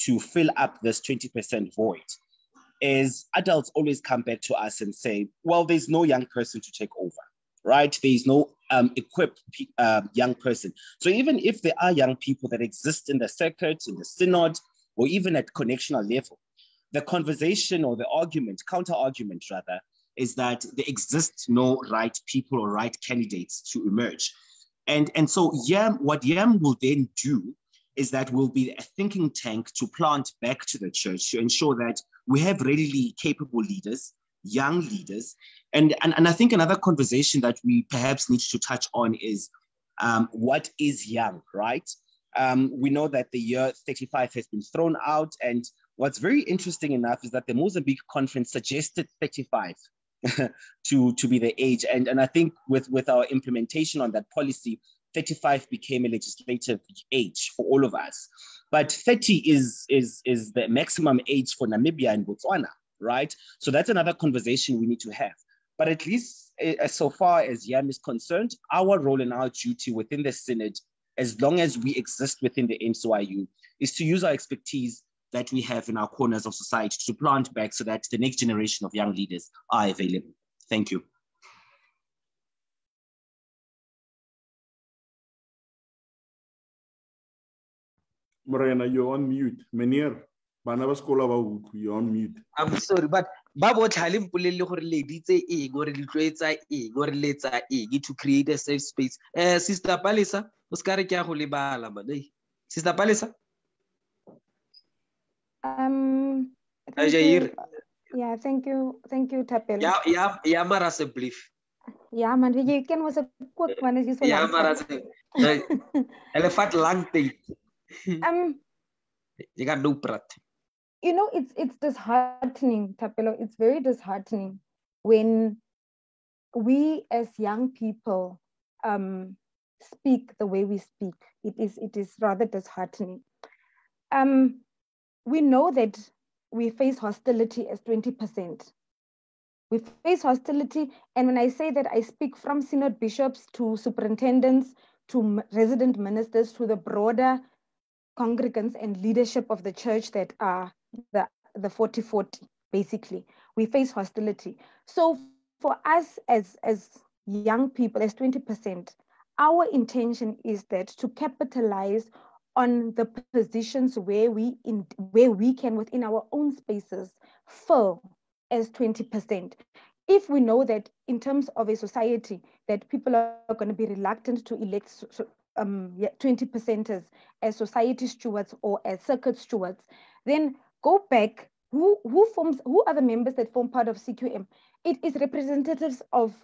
to fill up this 20% void is adults always come back to us and say, well, there's no young person to take over, right? There's no equipped young person. So even if there are young people that exist in the circuit, in the synod, or even at connectional level, the conversation or the argument, counter-argument rather, is that there exist no right people or right candidates to emerge. And so what YAM will then do is that we'll be a thinking tank to plant back to the church to ensure that we have readily capable leaders, young leaders. And I think another conversation that we perhaps need to touch on is what is young, right? We know that the year 35 has been thrown out. And what's very interesting enough is that the Mozambique conference suggested 35 to be the age. And I think with our implementation on that policy, 35 became a legislative age for all of us. But 30 is the maximum age for Namibia and Botswana, right? So that's another conversation we need to have. But at least so far as YAM is concerned, our role and our duty within the Synod, as long as we exist within the MCYU, is to use our expertise that we have in our corners of society to plant back so that the next generation of young leaders are available. Thank you. Morena, you're on mute. Meneer, bana ba sekola ba utlwe, you're on mute. I'm sorry, but ba botlha le mpolelle gore le ditse eng gore le tloetsa eng gore le tsa eng to create a safe space. Sister Palisa, o ska re ke a go lebala man. Sister Palisa? Thank you, Thapelo. Yeah, mara se belief. Yeah, man, you can was a quick one as you saw. Yeah, mara se. Elephant lang tape. You got no prat. You know, it's disheartening, Thapelo. It's very disheartening when we as young people speak the way we speak. It is rather disheartening. We know that we face hostility as 20%. We face hostility, and when I say that, I speak from synod bishops to superintendents to resident ministers to the broader congregants and leadership of the church that are the 40-40, basically. We face hostility. So for us as young people, as 20%, our intention is that to capitalize on the positions where we can within our own spaces fill as 20%. If we know that in terms of a society that people are going to be reluctant to elect 20% as society stewards or as circuit stewards, then go back. Who are the members that form part of CQM? It is representatives of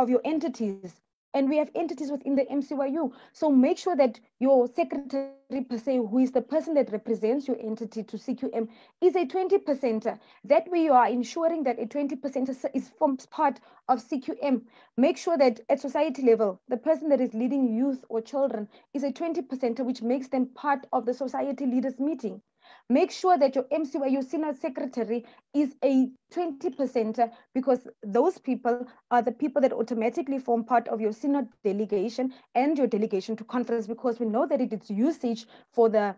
your entities. And we have entities within the MCYU. So make sure that your secretary per se, who is the person that represents your entity to CQM, is a 20%. That way you are ensuring that a 20% forms part of CQM. Make sure that at society level, the person that is leading youth or children is a 20%, which makes them part of the society leaders meeting. Make sure that your MCYU Synod Secretary is a 20%, because those people are the people that automatically form part of your Synod delegation and your delegation to conference, because we know that it is usage for the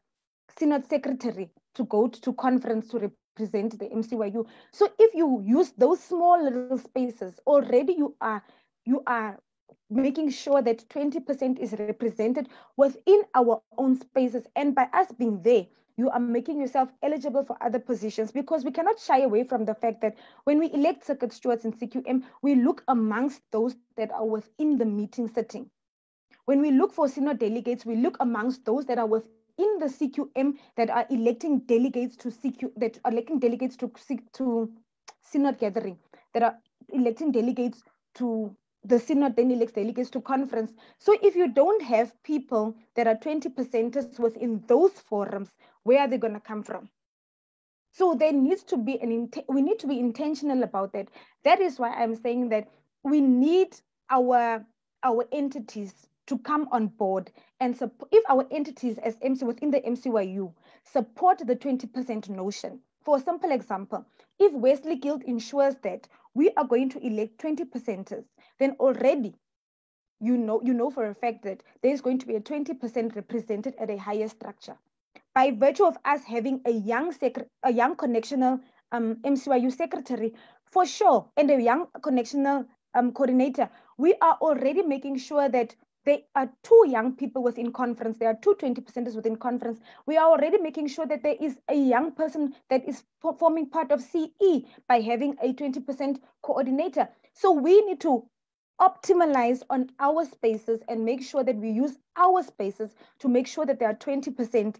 Synod Secretary to go to conference to represent the MCYU. So if you use those small little spaces, already you are making sure that 20% is represented within our own spaces. And by us being there, you are making yourself eligible for other positions, because we cannot shy away from the fact that when we elect circuit stewards in CQM, we look amongst those that are within the meeting setting. When we look for synod delegates, we look amongst those that are within the CQM that are electing delegates to to synod gathering, that are electing delegates to the synod, then elects delegates to conference. So if you don't have people that are 20% within those forums, where are they going to come from? So there needs to be we need to be intentional about that. That is why I'm saying that we need our entities to come on board and if our entities as MC within the MCYU support the 20% notion. For a simple example, if Wesley Guild ensures that we are going to elect 20%ers, then already you know for a fact that there is going to be a 20% represented at a higher structure. By virtue of us having a young connectional MCYU secretary, for sure, and a young connectional coordinator, we are already making sure that there are 2 young people within conference, there are 2 20%ers within conference. We are already making sure that there is a young person that is forming part of CE by having a 20% coordinator. So we need to optimize on our spaces and make sure that we use our spaces to make sure that there are 20%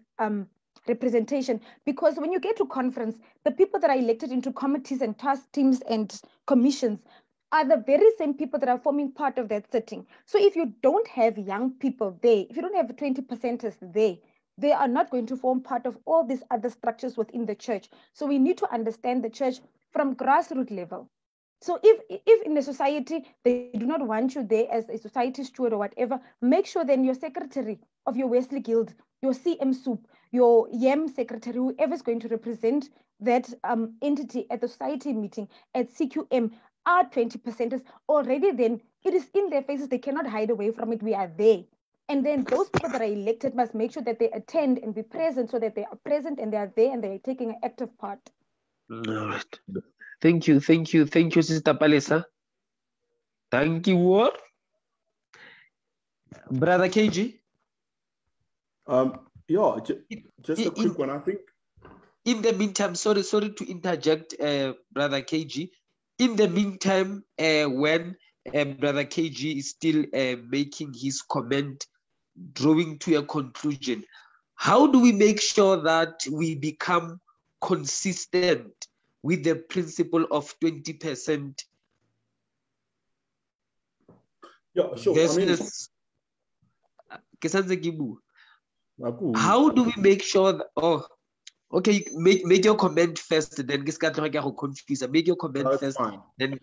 representation. Because when you get to conference, the people that are elected into committees and task teams and commissions are the very same people that are forming part of that setting. So if you don't have young people there, if you don't have 20%ers there, they are not going to form part of all these other structures within the church. So we need to understand the church from grassroots level. So if in the society, they do not want you there as a society steward or whatever, make sure then your secretary of your Wesley Guild, your CM Soup, your YEM secretary, whoever is going to represent that entity at the society meeting at CQM are 20%ers already. Then it is in their faces. They cannot hide away from it. We are there. And then those people that are elected must make sure that they attend and be present so that they are present and they are there and they are taking an active part. All right. Thank you, Sister Palesa. Thank you. Brother KG. Yeah, just a quick one. I think. In the meantime, sorry to interject, Brother KG. In the meantime, when Brother KG is still making his comment, drawing to a conclusion, how do we make sure that we become consistent with the principle of 20%? Yeah, sure. How do we make sure that, okay, make your comment first, then make your comment first, fine. Then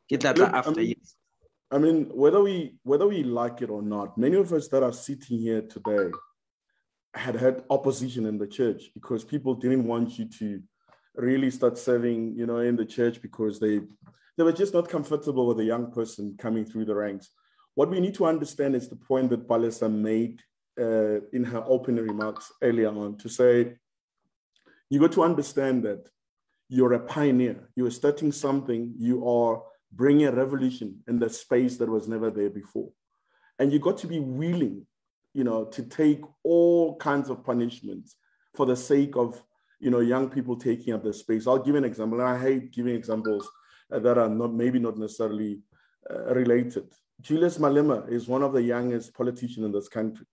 get that after you. I mean, whether we like it or not, many of us that are sitting here today had opposition in the church because people didn't want you to really start serving, in the church because they were just not comfortable with a young person coming through the ranks. What we need to understand is the point that Palesa made in her opening remarks earlier on, to say, you got to understand that you're a pioneer. You are starting something. You are bringing a revolution in the space that was never there before. And you got to be willing, to take all kinds of punishments for the sake of, young people taking up the space. I'll give an example. And I hate giving examples that are maybe not necessarily related. Julius Malema is one of the youngest politicians in this country.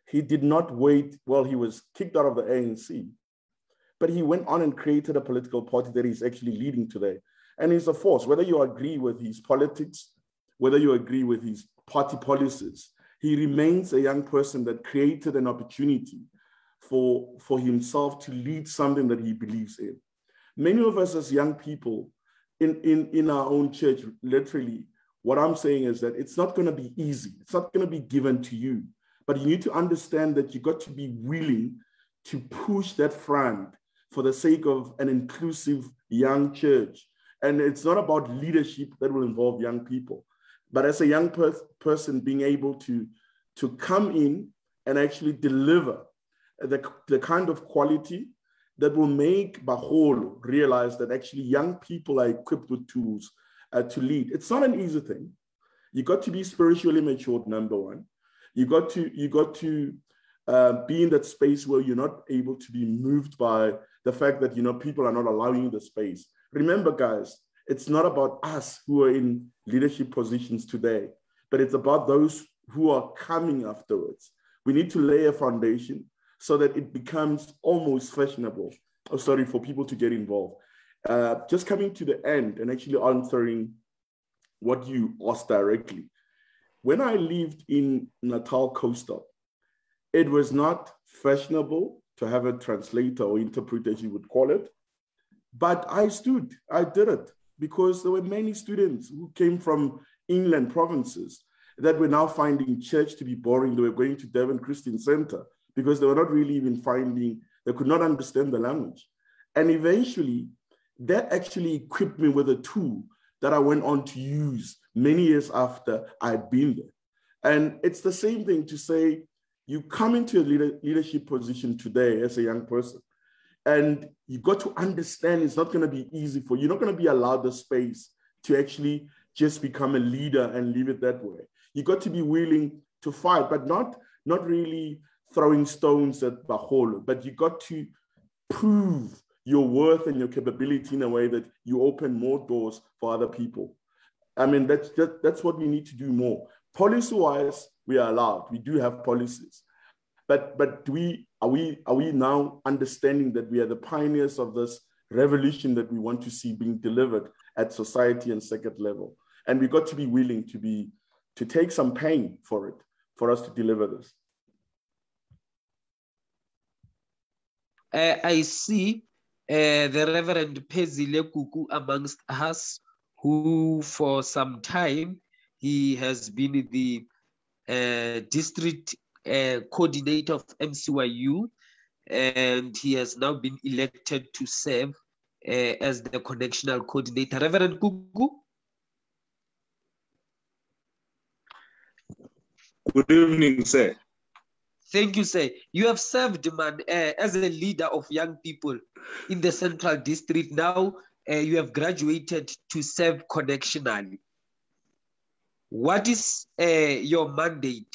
He did not wait while he was kicked out of the ANC, but he went on and created a political party that he's actually leading today. And he's a force, whether you agree with his politics, whether you agree with his party policies, he remains a young person that created an opportunity for himself to lead something that he believes in. Many of us as young people in our own church, literally, what I'm saying is that it's not going to be easy. It's not going to be given to you, but you need to understand that you got to be willing to push that front for the sake of an inclusive young church. And it's not about leadership that will involve young people, but as a young person being able to come in and actually deliver the kind of quality that will make Baholo realize that actually young people are equipped with tools to lead. It's not an easy thing. You got to be spiritually matured, number one. You got to be in that space where you're not able to be moved by the fact that people are not allowing you the space. Remember, guys, it's not about us who are in leadership positions today, but it's about those who are coming afterwards. We need to lay a foundation so that it becomes almost fashionable, for people to get involved. Just coming to the end and actually answering what you asked directly. When I lived in Natal Coastal, it was not fashionable to have a translator or interpreter, as you would call it. But I did it, because there were many students who came from inland provinces that were now finding church to be boring. They were going to Devon Christian Center because they were not really even they could not understand the language. And eventually, that actually equipped me with a tool that I went on to use many years after I had been there. And it's the same thing to say, you come into a leadership position today as a young person, and you got to understand it's not going to be easy for you. You're not going to be allowed the space to actually just become a leader and leave it that way. You got to be willing to fight, but not really throwing stones at Baholo, but you got to prove your worth and your capability in a way that you open more doors for other people. I mean, that's what we need to do more. Policy-wise, we are allowed. We do have policies. But are we now understanding that we are the pioneers of this revolution that we want to see being delivered at society and second level? And we got to be willing to take some pain for it, for us to deliver this. I see the Reverend Pezile Kuku amongst us, who for some time, he has been the district coordinator of MCYU, and he has now been elected to serve as the connectional coordinator. Reverend Kuku. Good evening, sir. Thank you, sir. You have served, man, as a leader of young people in the Central District. Now you have graduated to serve connectionally. What is your mandate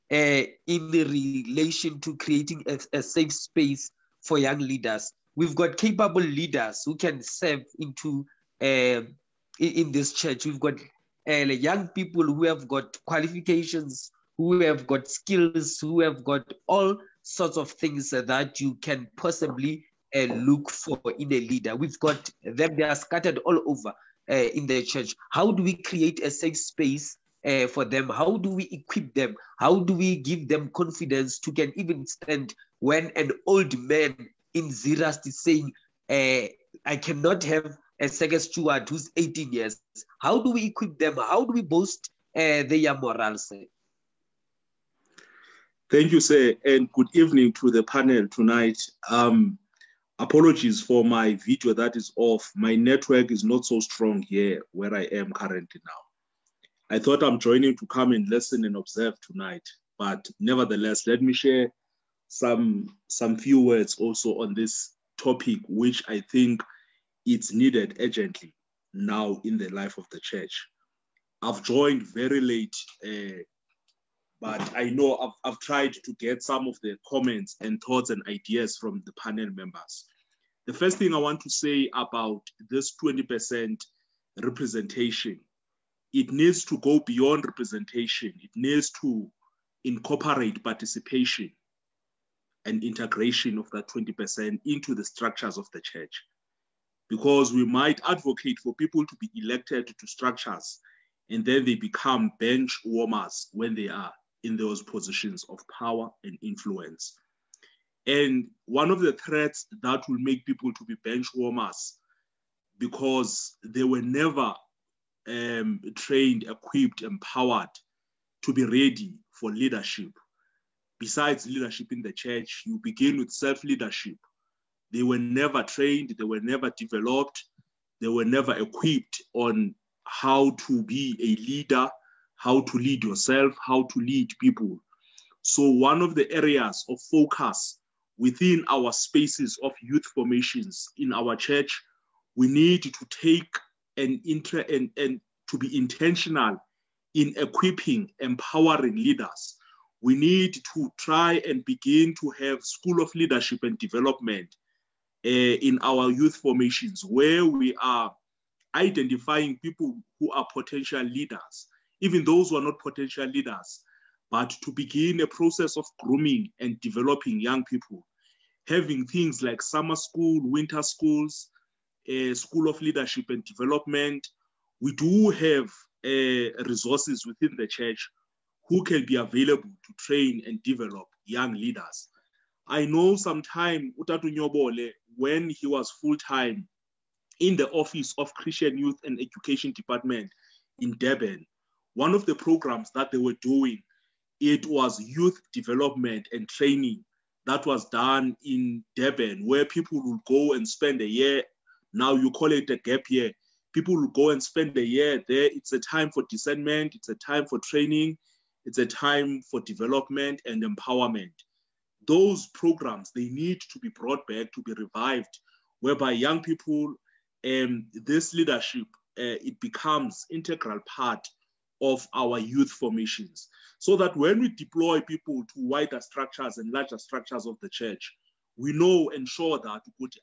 in relation to creating a safe space for young leaders? We've got capable leaders who can serve into in this church. We've got young people who have got qualifications, who have got skills, who have got all sorts of things that you can possibly look for in a leader. We've got them, they are scattered all over in the church. How do we create a safe space for them? How do we equip them? How do we give them confidence to can even stand when an old man in Zirast is saying, I cannot have a second steward who's 18 years. How do we equip them? How do we boost their morale, sir? Thank you, sir, and good evening to the panel tonight. Apologies for my video that is off. My network is not so strong here where I am currently now. I thought I'm joining to come and listen and observe tonight, but nevertheless, let me share some few words also on this topic, which I think it's needed urgently now in the life of the church. I've joined very late, but I know I've tried to get some of the comments and thoughts and ideas from the panel members. The first thing I want to say about this 20% representation, it needs to go beyond representation. It needs to incorporate participation and integration of that 20% into the structures of the church. Because we might advocate for people to be elected to structures and then they become bench warmers when they are in those positions of power and influence. And one of the threats that will make people to be bench warmers, because they were never trained, equipped, empowered to be ready for leadership. Besides leadership in the church, you begin with self-leadership. They were never trained, they were never developed, they were never equipped on how to be a leader, how to lead yourself, how to lead people. So one of the areas of focus within our spaces of youth formations in our church, we need to take an interest and to be intentional in equipping, empowering leaders. We need to try and begin to have school of leadership and development in our youth formations, where we are identifying people who are potential leaders, even those who are not potential leaders, but to begin a process of grooming and developing young people, having things like summer school, winter schools, school of leadership and development. We do have resources within the church who can be available to train and develop young leaders. I know sometime Utatu Nyobole, when he was full-time in the Office of Christian Youth and Education Department in Durban, one of the programs that they were doing, it was youth development and training that was done in Durban, where people will go and spend a year. Now you call it a gap year. People will go and spend a year there. It's a time for discernment. It's a time for training. It's a time for development and empowerment. Those programs, they need to be brought back, to be revived, whereby young people, this leadership, it becomes integral part of our youth formations, so that when we deploy people to wider structures and larger structures of the church, we know, ensure that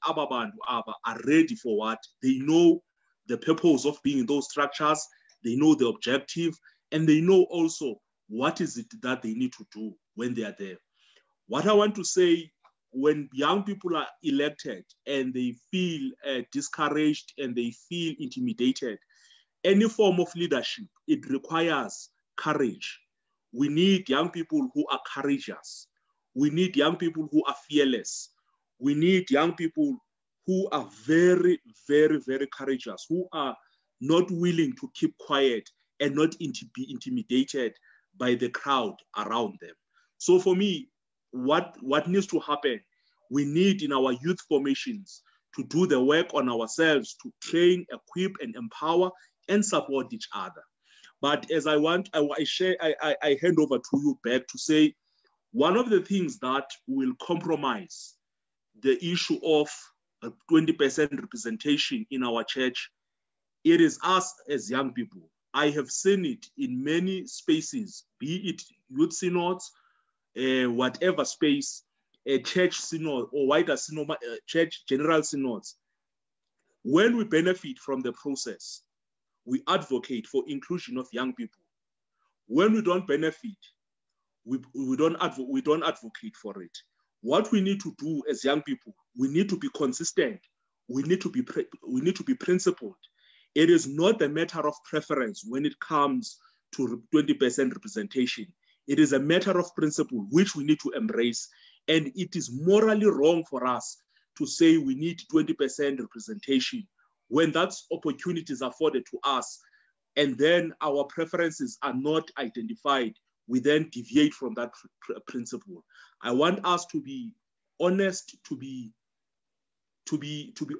aba bantu aba are ready for what? They know the purpose of being in those structures, they know the objective, and they know also what is it that they need to do when they are there. What I want to say, when young people are elected and they feel discouraged and they feel intimidated, any form of leadership, it requires courage. We need young people who are courageous. We need young people who are fearless. We need young people who are very, very, very courageous, who are not willing to keep quiet and not be intimidated by the crowd around them. So for me, what needs to happen, we need in our youth formations to do the work on ourselves, to train, equip, and empower and support each other. But as I hand over to you back to say, one of the things that will compromise the issue of 20% representation in our church, it is us as young people. I have seen it in many spaces, be it youth synods, whatever space, a church synod or wider synod, church general synods. When we benefit from the process, we advocate for inclusion of young people. When we don't benefit, we don't advocate for it. What we need to do as young people, we need to be consistent. We need to be principled. It is not a matter of preference when it comes to 20% representation. It is a matter of principle which we need to embrace. And it is morally wrong for us to say we need 20% representation when that opportunity is afforded to us and then our preferences are not identified. We then deviate from that principle. I want us to be honest, to be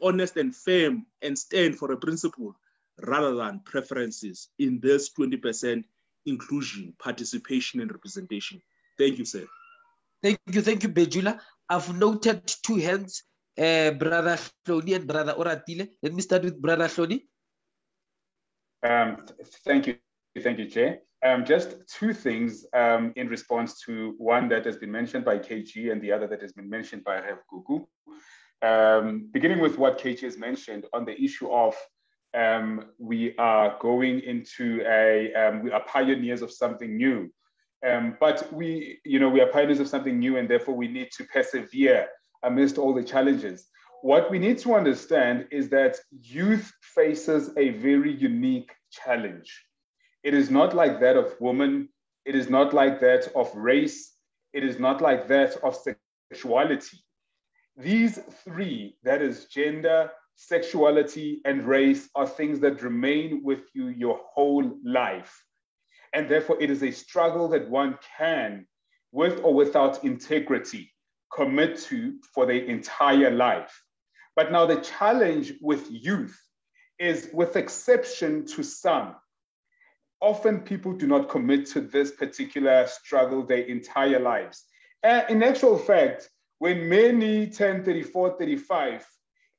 honest and firm and stand for a principle rather than preferences in this 20% inclusion, participation, and representation. Thank you, sir. Thank you, Bejula. I've noted two hands, Brother Hloni and Brother Oratile. Let me start with Brother Hloni. Thank you, Chair. Just two things in response to one that has been mentioned by KG and the other that has been mentioned by Rev Gugu. Beginning with what KG has mentioned on the issue of we are going into we are pioneers of something new. But we are pioneers of something new, and therefore we need to persevere amidst all the challenges. What we need to understand is that youth faces a very unique challenge. It is not like that of women. It is not like that of race. It is not like that of sexuality. These three, that is gender, sexuality, and race, are things that remain with you your whole life. And therefore, it is a struggle that one can, with or without integrity, commit to for their entire life. But now the challenge with youth is, with exception to some, often people do not commit to this particular struggle their entire lives. In actual fact, when many turn 34, 35,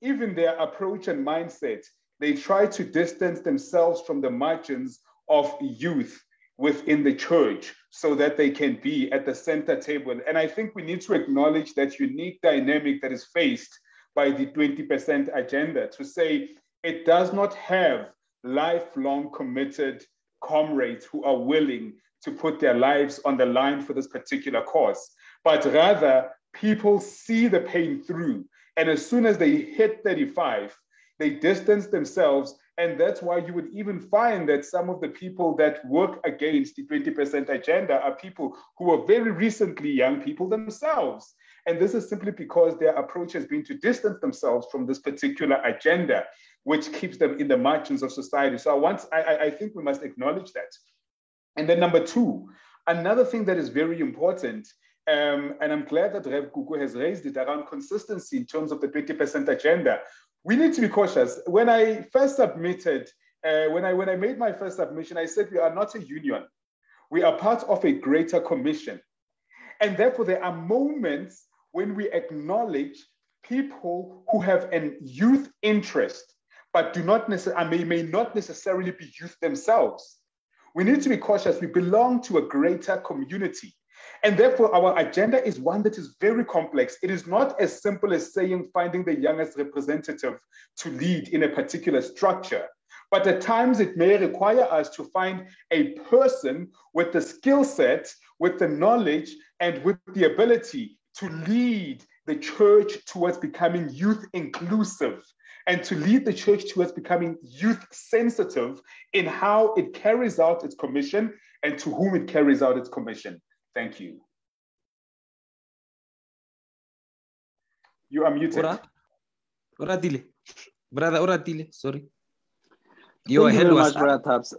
even their approach and mindset, they try to distance themselves from the margins of youth within the church so that they can be at the center table. And I think we need to acknowledge that unique dynamic that is faced by the 20% agenda, to say it does not have lifelong committed comrades who are willing to put their lives on the line for this particular cause, but rather people see the pain through. And as soon as they hit 35, they distance themselves. And that's why you would even find that some of the people that work against the 20% agenda are people who are very recently young people themselves. And this is simply because their approach has been to distance themselves from this particular agenda, which keeps them in the margins of society. So I think we must acknowledge that. And then number two, another thing that is very important, and I'm glad that Rev Kuku has raised it around consistency in terms of the 20% agenda. We need to be cautious. When I first submitted, when I made my first submission, I said we are not a union. We are part of a greater commission. And therefore, there are moments when we acknowledge people who have a youth interest, but may not necessarily be youth themselves. We need to be cautious. We belong to a greater community. And therefore, our agenda is one that is very complex. It is not as simple as saying finding the youngest representative to lead in a particular structure. But at times, it may require us to find a person with the skill set, with the knowledge, and with the ability to lead the church towards becoming youth inclusive, and to lead the church towards becoming youth sensitive in how it carries out its commission and to whom it carries out its commission. Thank you. You are muted. Brother Oratile, sorry. Your hand was up. Perhaps.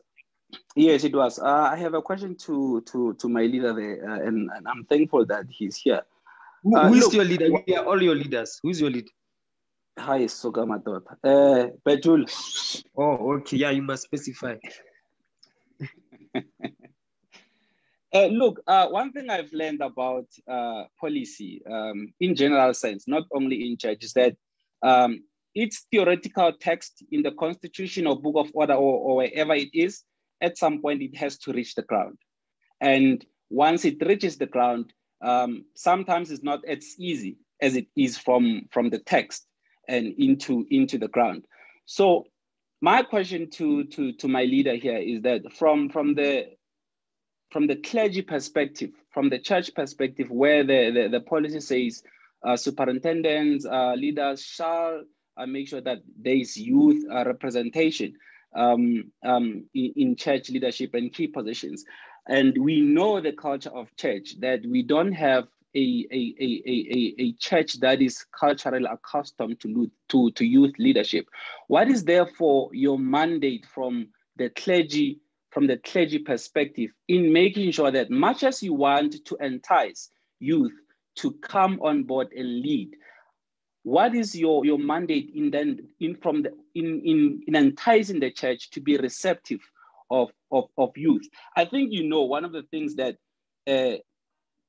Yes, it was. I have a question to my leader there, and I'm thankful that he's here. Who is your leader? We are all your leaders. Who's your leader? Hi, Sogamatot. Bejula. Oh, okay. Yeah, you must specify. Look, one thing I've learned about policy in general sense, not only in church, is that its theoretical text in the Constitution or Book of Order or wherever it is, at some point it has to reach the ground. And once it reaches the ground, sometimes it's not as easy as it is from the text and into the ground. So my question to my leader here is that from the clergy perspective, from the church perspective, where the policy says superintendents, leaders shall make sure that there is youth representation in church leadership and key positions. And we know the culture of church, that we don't have a church that is culturally accustomed to youth leadership. What is therefore your mandate from the clergy perspective in making sure that much as you want to entice youth to come on board and lead, what is your mandate in enticing the church to be receptive of youth? I think one of the things that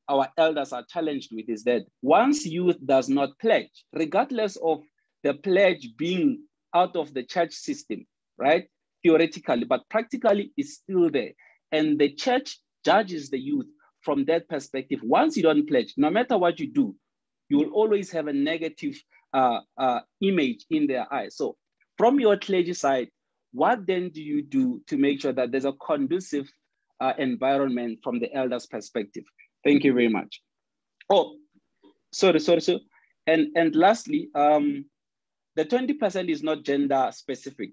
our elders are challenged with is that once youth does not pledge, regardless of the pledge being out of the church system, right? Theoretically, but practically it's still there. And the church judges the youth from that perspective. Once you don't pledge, no matter what you do, you will always have a negative image in their eyes. So from your clergy side, what then do you do to make sure that there's a conducive environment from the elders' perspective? Thank you very much. Oh, sorry. And lastly, the 20% is not gender specific,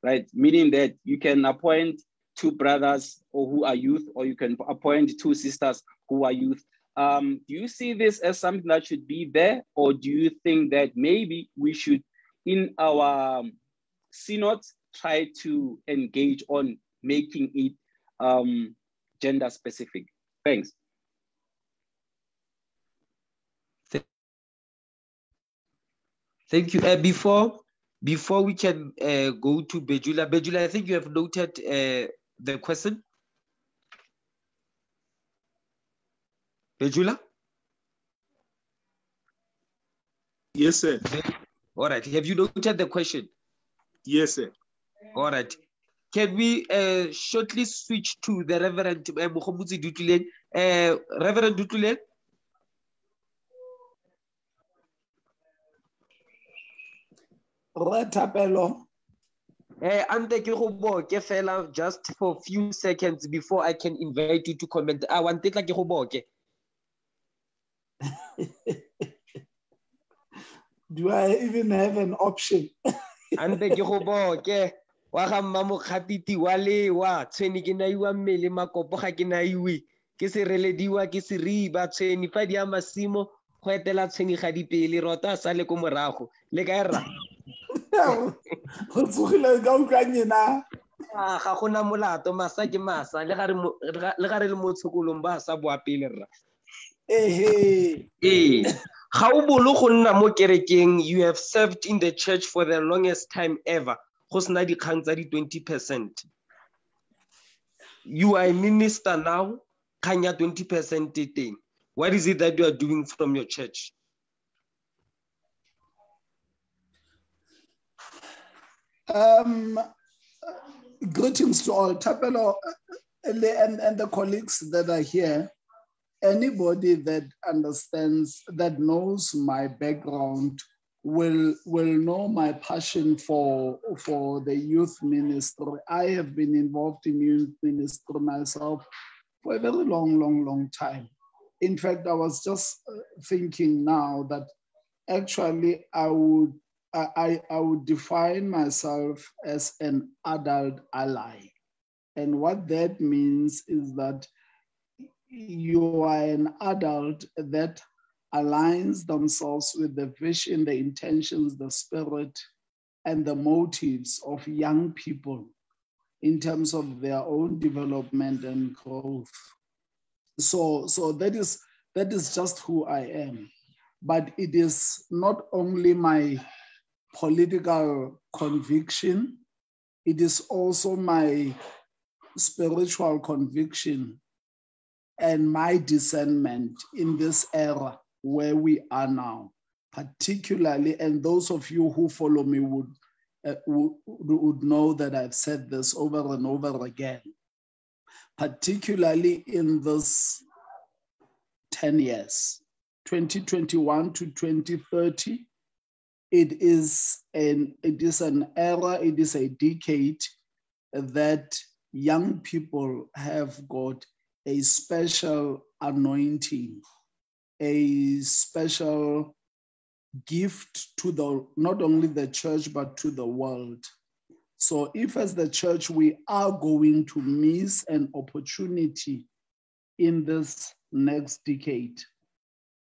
right? Meaning that you can appoint two brothers who are youth, or you can appoint two sisters who are youth. Do you see this as something that should be there, or do you think that maybe we should, in our synods, try to engage on making it gender specific? Thanks. Thank you. Before we can go to Bejula, I think you have noted the question. Bejula? Yes, sir. All right. Have you noted the question? Yes, sir. All right. Can we shortly switch to the Reverend Mokhomotsi Dutuleng? Reverend Dutuleng? Ante ke go boke fela just for a few seconds before I can invite you to comment. I want it like ke go boke. Do I even have an option? Ante ke go boke wa ga mma mokgatiti wa lewa tshweni ke naiwa mmele makopo ga ke naiwe ke se relediwa ke se riba tshweni fa di ama simo go etela tshwenigadi pele rota a sale ko morago le ka era go tsogile ka utlwanye na ga gona molato masa ke masa le gare le mo tshokolong ba sa boa pele rra ehe ga o bolo go nna mo kerekeng you have served in the church for the longest time ever go sena dikgang tsa di 20%. You are a minister now, kanya 20% thing. What is it that you are doing from your church? Greetings to all, Thapelo and the colleagues that are here. Anybody that understands, that knows my background will know my passion for the youth ministry. I have been involved in youth ministry myself for a very long time. In fact, I was just thinking now that actually I would define myself as an adult ally. And what that means is that you are an adult that aligns themselves with the vision, the intentions, the spirit, and the motives of young people in terms of their own development and growth. So that is just who I am. But it is not only my political conviction, it is also my spiritual conviction and my discernment in this era where we are now, particularly, and those of you who follow me would know that I've said this over and over again, particularly in this 10 years, 2021 to 2030, it is an era, it is a decade that young people have got a special anointing, a special gift to not only the church, but to the world. So if as the church, we are going to miss an opportunity in this next decade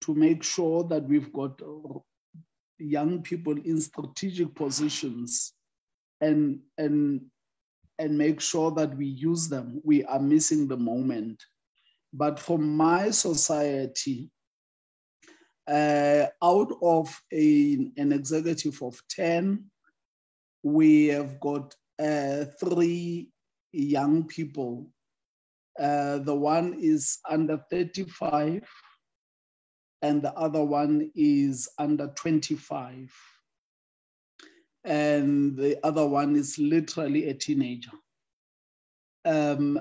to make sure that we've got young people in strategic positions and make sure that we use them, we are missing the moment. But for my society, out of an executive of 10, we have got 3 young people. The one is under 35 and the other one is under 25. And the other one is literally a teenager. I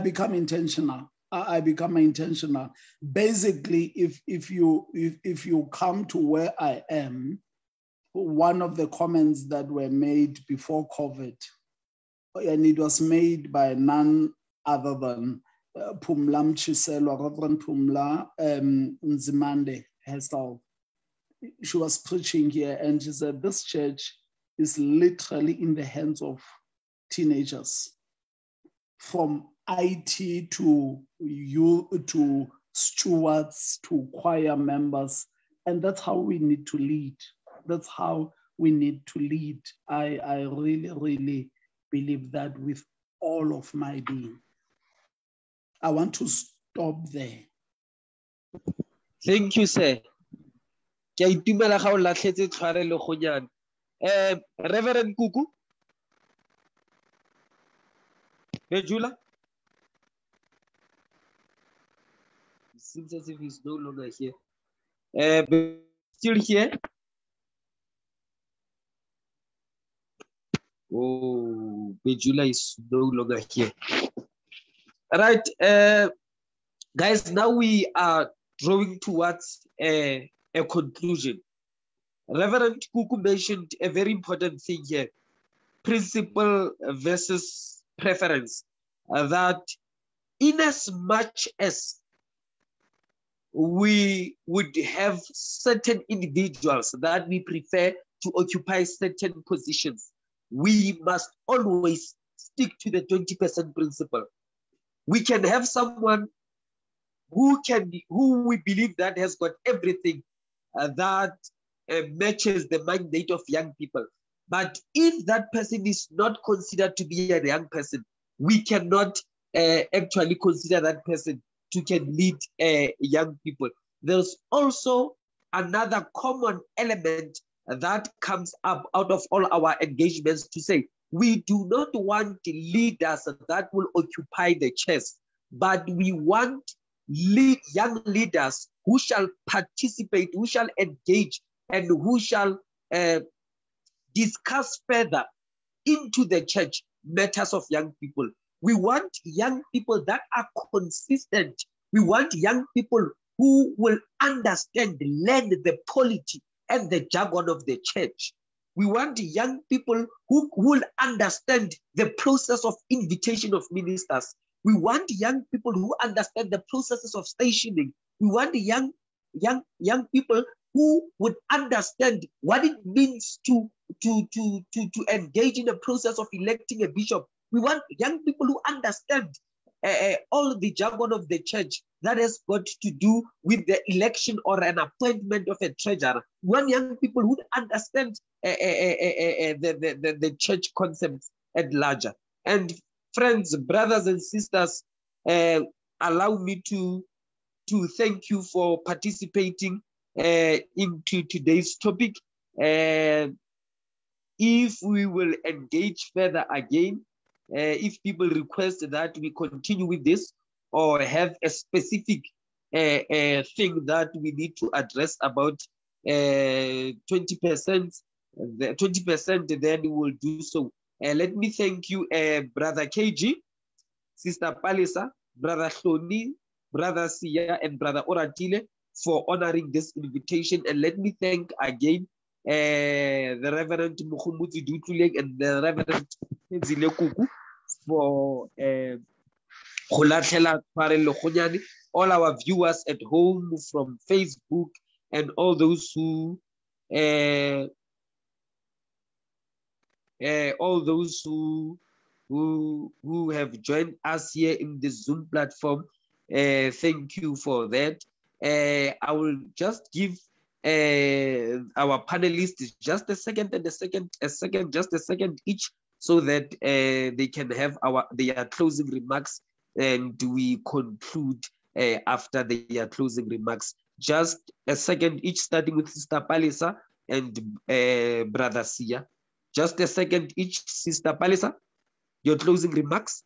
become intentional. I become intentional. Basically, if you come to where I am, one of the comments that were made before COVID, and it was made by none other than Phumla Mtshiselwa, Reverend Phumla Nzimande herself. She was preaching here and she said, this church is literally in the hands of teenagers, from IT to you to stewards to choir members. And that's how we need to lead. That's how we need to lead. I really believe that with all of my being. I want to stop there. Thank you, sir. Reverend Kuku? Bejula? It seems as if he's no longer here. Still here? Oh, Bejula is no longer here. All right, guys, now we are drawing towards a conclusion. Reverend Kuku mentioned a very important thing here, principle versus preference, that in as much as we would have certain individuals that we prefer to occupy certain positions, we must always stick to the 20% principle. We can have someone who we believe that has got everything that matches the mandate of young people. But if that person is not considered to be a young person, we cannot actually consider that person to can lead young people. There's also another common element that comes up out of all our engagements to say, we do not want leaders that will occupy the chairs, but we want young leaders who shall participate, who shall engage, and who shall discuss further into the church matters of young people. We want young people that are consistent. We want young people who will understand, learn the polity and the jargon of the church. We want young people who will understand the process of invitation of ministers. We want young people who understand the processes of stationing. We want young people who would understand what it means to engage in the process of electing a bishop. We want young people who understand all the jargon of the church that has got to do with the election or an appointment of a treasurer. We want young people who understand the church concepts at larger. And friends, brothers and sisters, allow me to thank you for participating into today's topic. If we will engage further again, if people request that we continue with this or have a specific thing that we need to address about 20%, the 20%, then we will do so. Let me thank you, Brother KG, Sister Palisa, Brother Hloni, Brother Sia, and Brother Oratile for honoring this invitation. And let me thank again the Reverend Mukhumuzi Dutuleng and the Reverend Zile Kuku for all our viewers at home from Facebook and all those who have joined us here in the Zoom platform. Thank you for that. I will just give our panelists just a second each, so that they can have their closing remarks, and we conclude after their closing remarks. Just a second each, starting with Sister Palisa and Brother Sia. Just a second each. Sister Palisa, your closing remarks.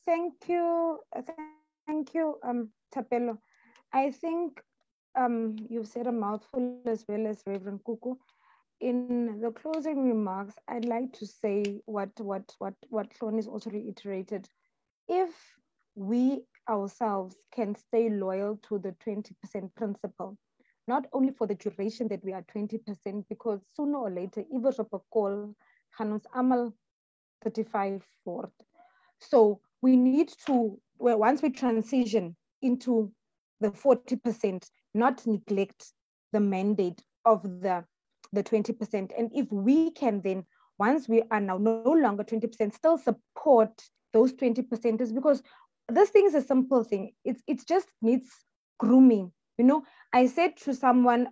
Thank you, Thapelo. I think you've said a mouthful, as well as Reverend Kuku. In the closing remarks, I'd like to say what Hloni's also reiterated. If we ourselves can stay loyal to the 20% principle, not only for the duration that we are 20%, because sooner or later, even call Hanus Amal 35 forward. So we need to, once we transition into the 40%, not neglect the mandate of the 20%. And if we can then, once we are now no longer 20%, still support those 20%ers, because this thing is a simple thing. It just needs grooming. You know, I said to someone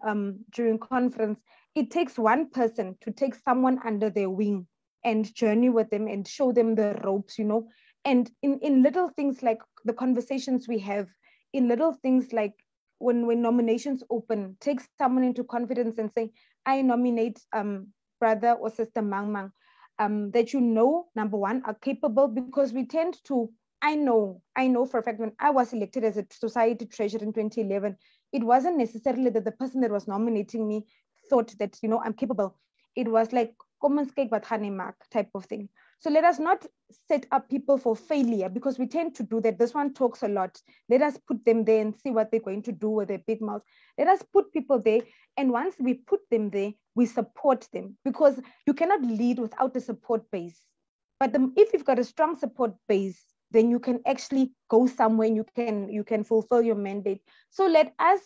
during conference, it takes one person to take someone under their wing and journey with them and show them the ropes, you know. And in little things like the conversations we have, in little things like when nominations open, take someone into confidence and say, I nominate brother or sister Mang Mang, that you know, number one, are capable, because we tend to, I know for a fact, when I was elected as a society treasurer in 2011, it wasn't necessarily that the person that was nominating me thought that, you know, I'm capable. It was like, common cake but honey mark type of thing. So let us not set up people for failure, because we tend to do that. This one talks a lot. Let us put them there and see what they're going to do with their big mouth. Let us put people there. And once we put them there, we support them, because you cannot lead without a support base. But if you've got a strong support base, then you can actually go somewhere and you can fulfill your mandate. So let us,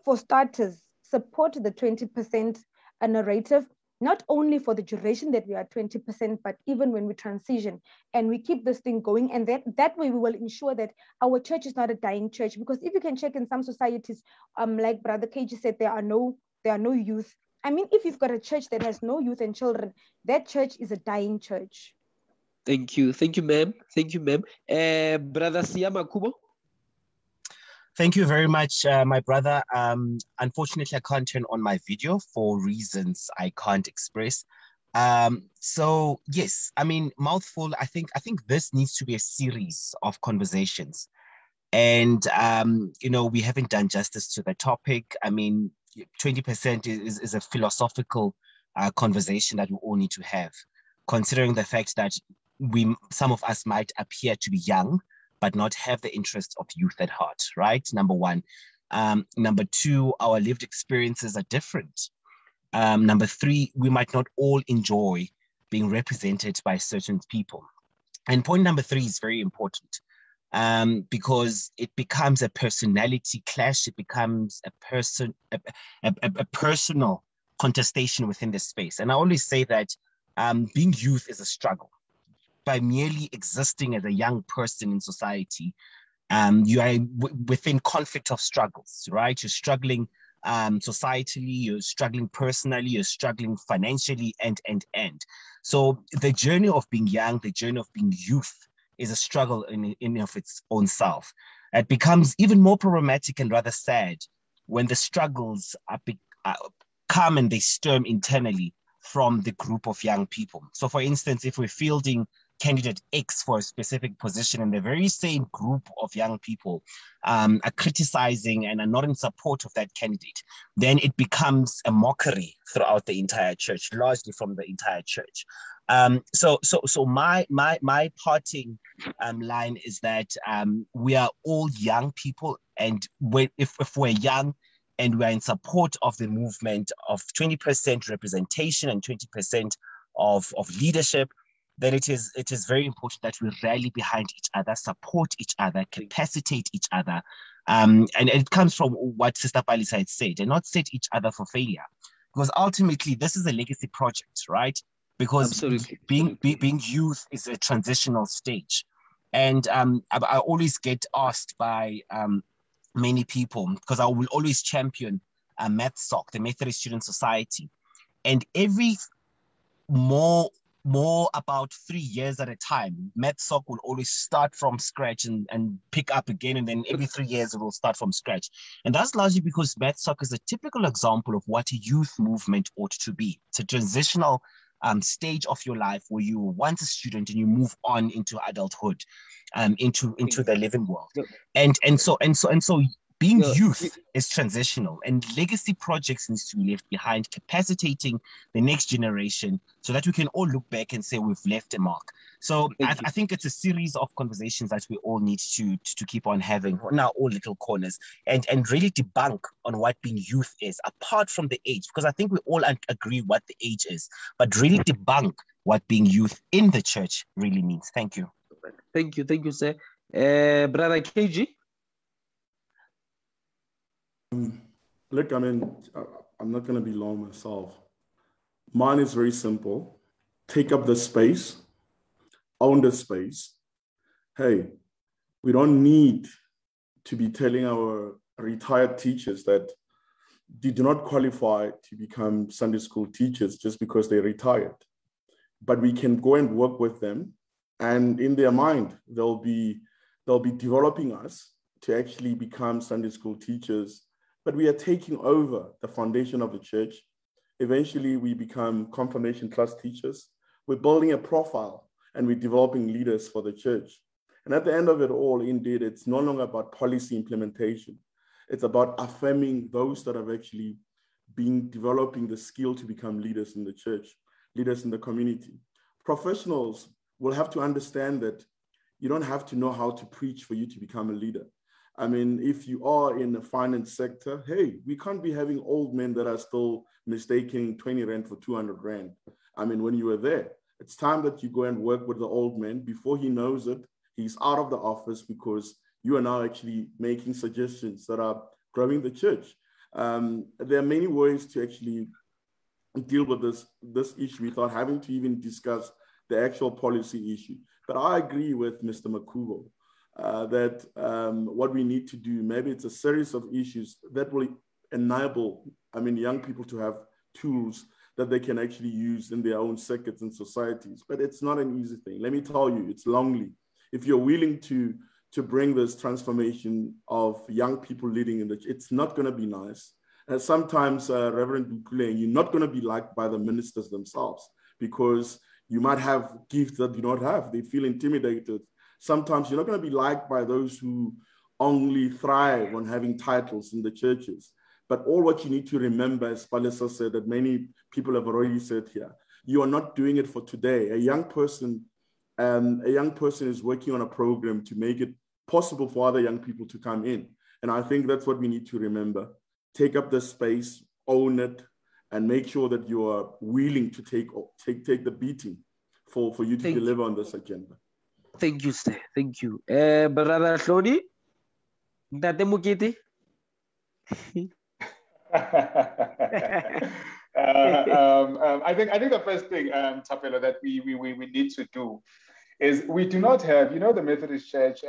for starters, support the 20% narrative. not only for the duration that we are 20%, but even when we transition and we keep this thing going. And that way we will ensure that our church is not a dying church. Because if you can check in some societies, like Brother KG said, there are no youth. I mean, if you've got a church that has no youth and children, that church is a dying church. Thank you, ma'am. Thank you, ma'am. Brother Siyama Kubo. Thank you very much, my brother. Unfortunately, I can't turn on my video for reasons I can't express. So yes, I mean, mouthful. I think this needs to be a series of conversations, and we haven't done justice to the topic. I mean, 20% is a philosophical conversation that we all need to have, considering the fact that some of us might appear to be young, but not have the interests of youth at heart, right? Number one. Number two, our lived experiences are different. Number three, we might not all enjoy being represented by certain people. And point number three is very important because it becomes a personality clash. It becomes a personal contestation within the space. And I always say that being youth is a struggle. By merely existing as a young person in society, you are within conflict of struggles, right? You're struggling societally, you're struggling personally, you're struggling financially, and. So the journey of being young, the journey of being youth is a struggle in of its own self. It becomes even more problematic and rather sad when the struggles come and they stem internally from the group of young people. So for instance, if we're fielding candidate X for a specific position and the very same group of young people are criticizing and are not in support of that candidate, then it becomes a mockery throughout the entire church, largely from the entire church. So my parting line is that we are all young people, and if we're young and we're in support of the movement of 20% representation and 20% of leadership, then it is very important that we rally behind each other, support each other, capacitate each other. And it comes from what Sister Palisa had said, and not set each other for failure. Because ultimately, this is a legacy project, right? Because being youth is a transitional stage. And I always get asked by many people, because I will always champion MathSoc, the Methodist Student Society. And every more about 3 years at a time, MathSoc will always start from scratch and pick up again, and then every 3 years it will start from scratch. And that's largely because MathSoc is a typical example of what a youth movement ought to be. It's a transitional stage of your life where you were once a student and you move on into adulthood, into the living world. And so being youth is transitional, and legacy projects needs to be left behind, capacitating the next generation so that we can all look back and say we've left a mark. So I think it's a series of conversations that we all need to keep on having on our own little corners, and really debunk on what being youth is, apart from the age, because I think we all agree what the age is, but really debunk what being youth in the church really means. Thank you. Thank you, sir. Brother KG? Look, I mean, I'm not going to be long myself. Mine is very simple. Take up the space, own the space. Hey, we don't need to be telling our retired teachers that they do not qualify to become Sunday school teachers just because they're retired. But we can go and work with them, and in their mind, they'll be developing us to actually become Sunday school teachers. But we are taking over the foundation of the church. Eventually, we become confirmation class teachers. We're building a profile, and we're developing leaders for the church. And at the end of it all, indeed, it's no longer about policy implementation. It's about affirming those that have actually been developing the skill to become leaders in the church, leaders in the community. Professionals will have to understand that you don't have to know how to preach for you to become a leader. I mean, if you are in the finance sector, hey, we can't be having old men that are still mistaking 20 rand for 200 rand. I mean, when you were there, it's time that you go and work with the old man. Before he knows it, he's out of the office, because you are now actually making suggestions that are growing the church. There are many ways to actually deal with this issue without having to even discuss the actual policy issue. But I agree with Mr. Makubo that what we need to do, maybe it's a series of issues that will enable, young people to have tools that they can actually use in their own circuits and societies. But it's not an easy thing. Let me tell you, it's lonely. If you're willing to bring this transformation of young people leading in the, it's not going to be nice. And sometimes, Reverend Bukule, you're not going to be liked by the ministers themselves because you might have gifts that you don't have. They feel intimidated. Sometimes you're not going to be liked by those who only thrive on having titles in the churches. But all what you need to remember, as Palesa said, that many people have already said here, you are not doing it for today. A young person is working on a program to make it possible for other young people to come in. And I think that's what we need to remember. Take up the space, own it, and make sure that you are willing to take the beating for you to deliver on this agenda. Thank you, sir. Thank you. Brother Hloni, Ntate Mokete. I think the first thing, Thapelo, that we need to do is we do not have, the Methodist Church,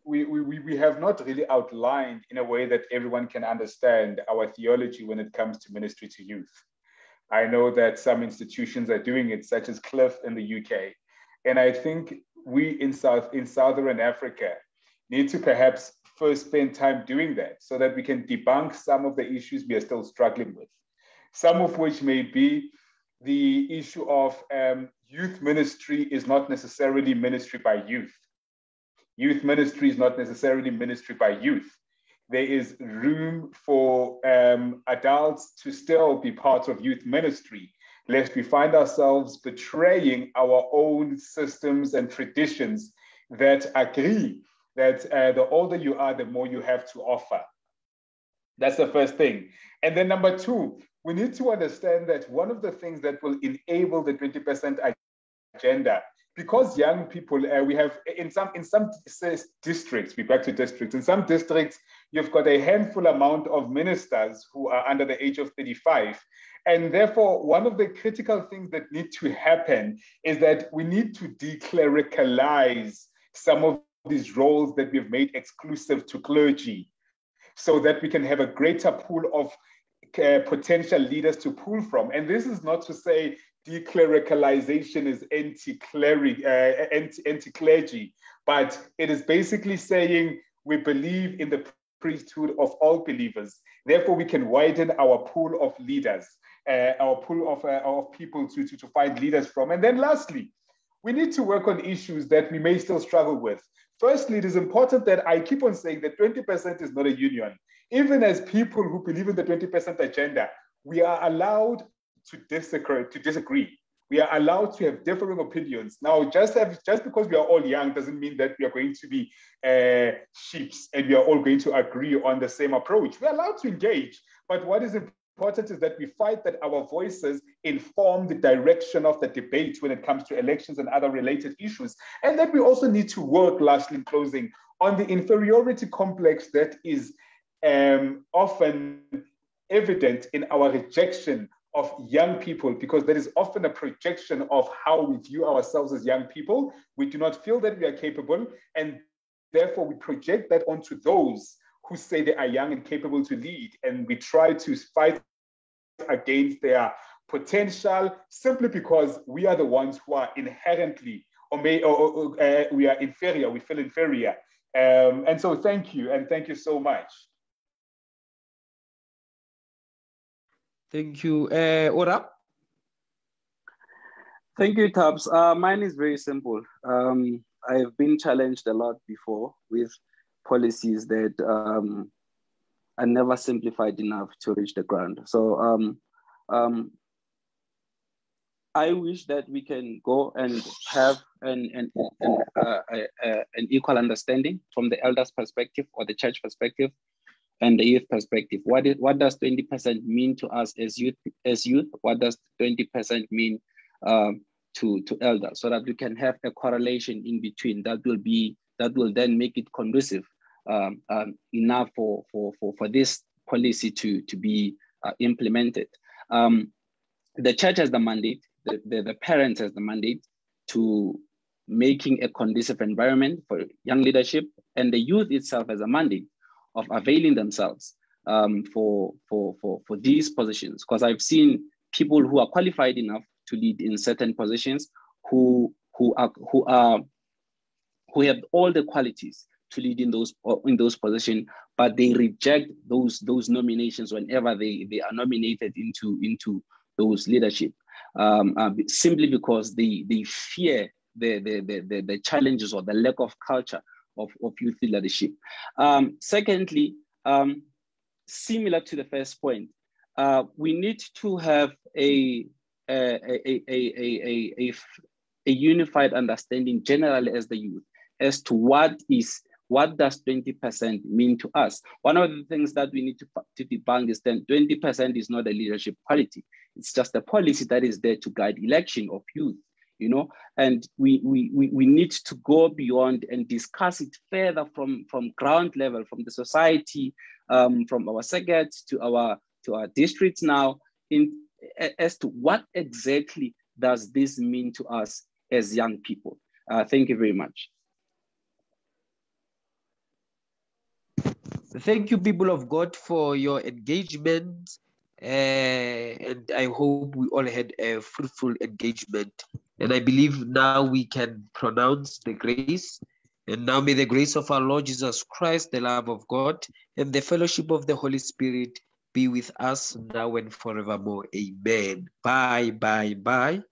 we have not really outlined in a way that everyone can understand our theology when it comes to ministry to youth. I know that some institutions are doing it, such as Cliff in the UK. And I think we in Southern Africa need to perhaps first spend time doing that so that we can debunk some of the issues we are still struggling with. Some of which may be the issue of youth ministry is not necessarily ministry by youth. Youth ministry is not necessarily ministry by youth. There is room for adults to still be part of youth ministry, lest we find ourselves betraying our own systems and traditions that agree that the older you are, the more you have to offer. That's the first thing. And then number two, we need to understand that one of the things that will enable the 20% agenda, because young people, we have in some districts, we're back to districts, in some districts, you've got a handful amount of ministers who are under the age of 35. And therefore, one of the critical things that need to happen is that we need to declericalize some of these roles that we've made exclusive to clergy so that we can have a greater pool of potential leaders to pull from. And this is not to say declericalization is anti-clergy, but it is basically saying we believe in the priesthood of all believers. Therefore, we can widen our pool of leaders, our pool of people to find leaders from. And then lastly, we need to work on issues that we may still struggle with. Firstly, it is important that I keep on saying that 20% is not a union. Even as people who believe in the 20% agenda, we are allowed to disagree. We are allowed to have differing opinions. Now, just because we are all young doesn't mean that we are going to be sheeps and we are all going to agree on the same approach. We are allowed to engage, but what is important is that we fight that our voices inform the direction of the debate when it comes to elections and other related issues. And that we also need to work, lastly in closing, on the inferiority complex that is often evident in our rejection of young people, because there is often a projection of how we view ourselves as young people. We do not feel that we are capable, and therefore we project that onto those who say they are young and capable to lead, and we try to fight against their potential simply because we are the ones who are inherently, we are inferior, we feel inferior. And so thank you, and thank you so much. Thank you. Ora? Thank you, Tabs. Mine is very simple. I have been challenged a lot before with policies that are never simplified enough to reach the ground. So I wish that we can go and have an equal understanding from the elders' perspective or the church perspective and the youth perspective. What does 20% mean to us as youth? What does 20% mean to elders, so that we can have a correlation in between that will then make it conducive enough for this policy to be implemented. the church has the mandate, the parents has the mandate to making a conducive environment for young leadership, and the youth itself has a mandate of availing themselves for these positions. Because I've seen people who are qualified enough to lead in certain positions who have all the qualities to lead in those positions, but they reject those nominations whenever they are nominated into those leadership, simply because they fear the challenges or the lack of culture of youth leadership. Secondly, similar to the first point, we need to have a unified understanding generally as the youth as to what does 20% mean to us. One of the things that we need to debunk is that 20% is not a leadership quality. It's just a policy that is there to guide election of youth, you know, and we need to go beyond and discuss it further from ground level, from the society, from our circuits to our districts now, as to what exactly does this mean to us as young people. Thank you very much. Thank you, people of God, for your engagement. And I hope we all had a fruitful engagement. And I believe now we can pronounce the grace. And now may the grace of our Lord Jesus Christ, the love of God, and the fellowship of the Holy Spirit be with us now and forevermore. Amen. Bye, bye, bye.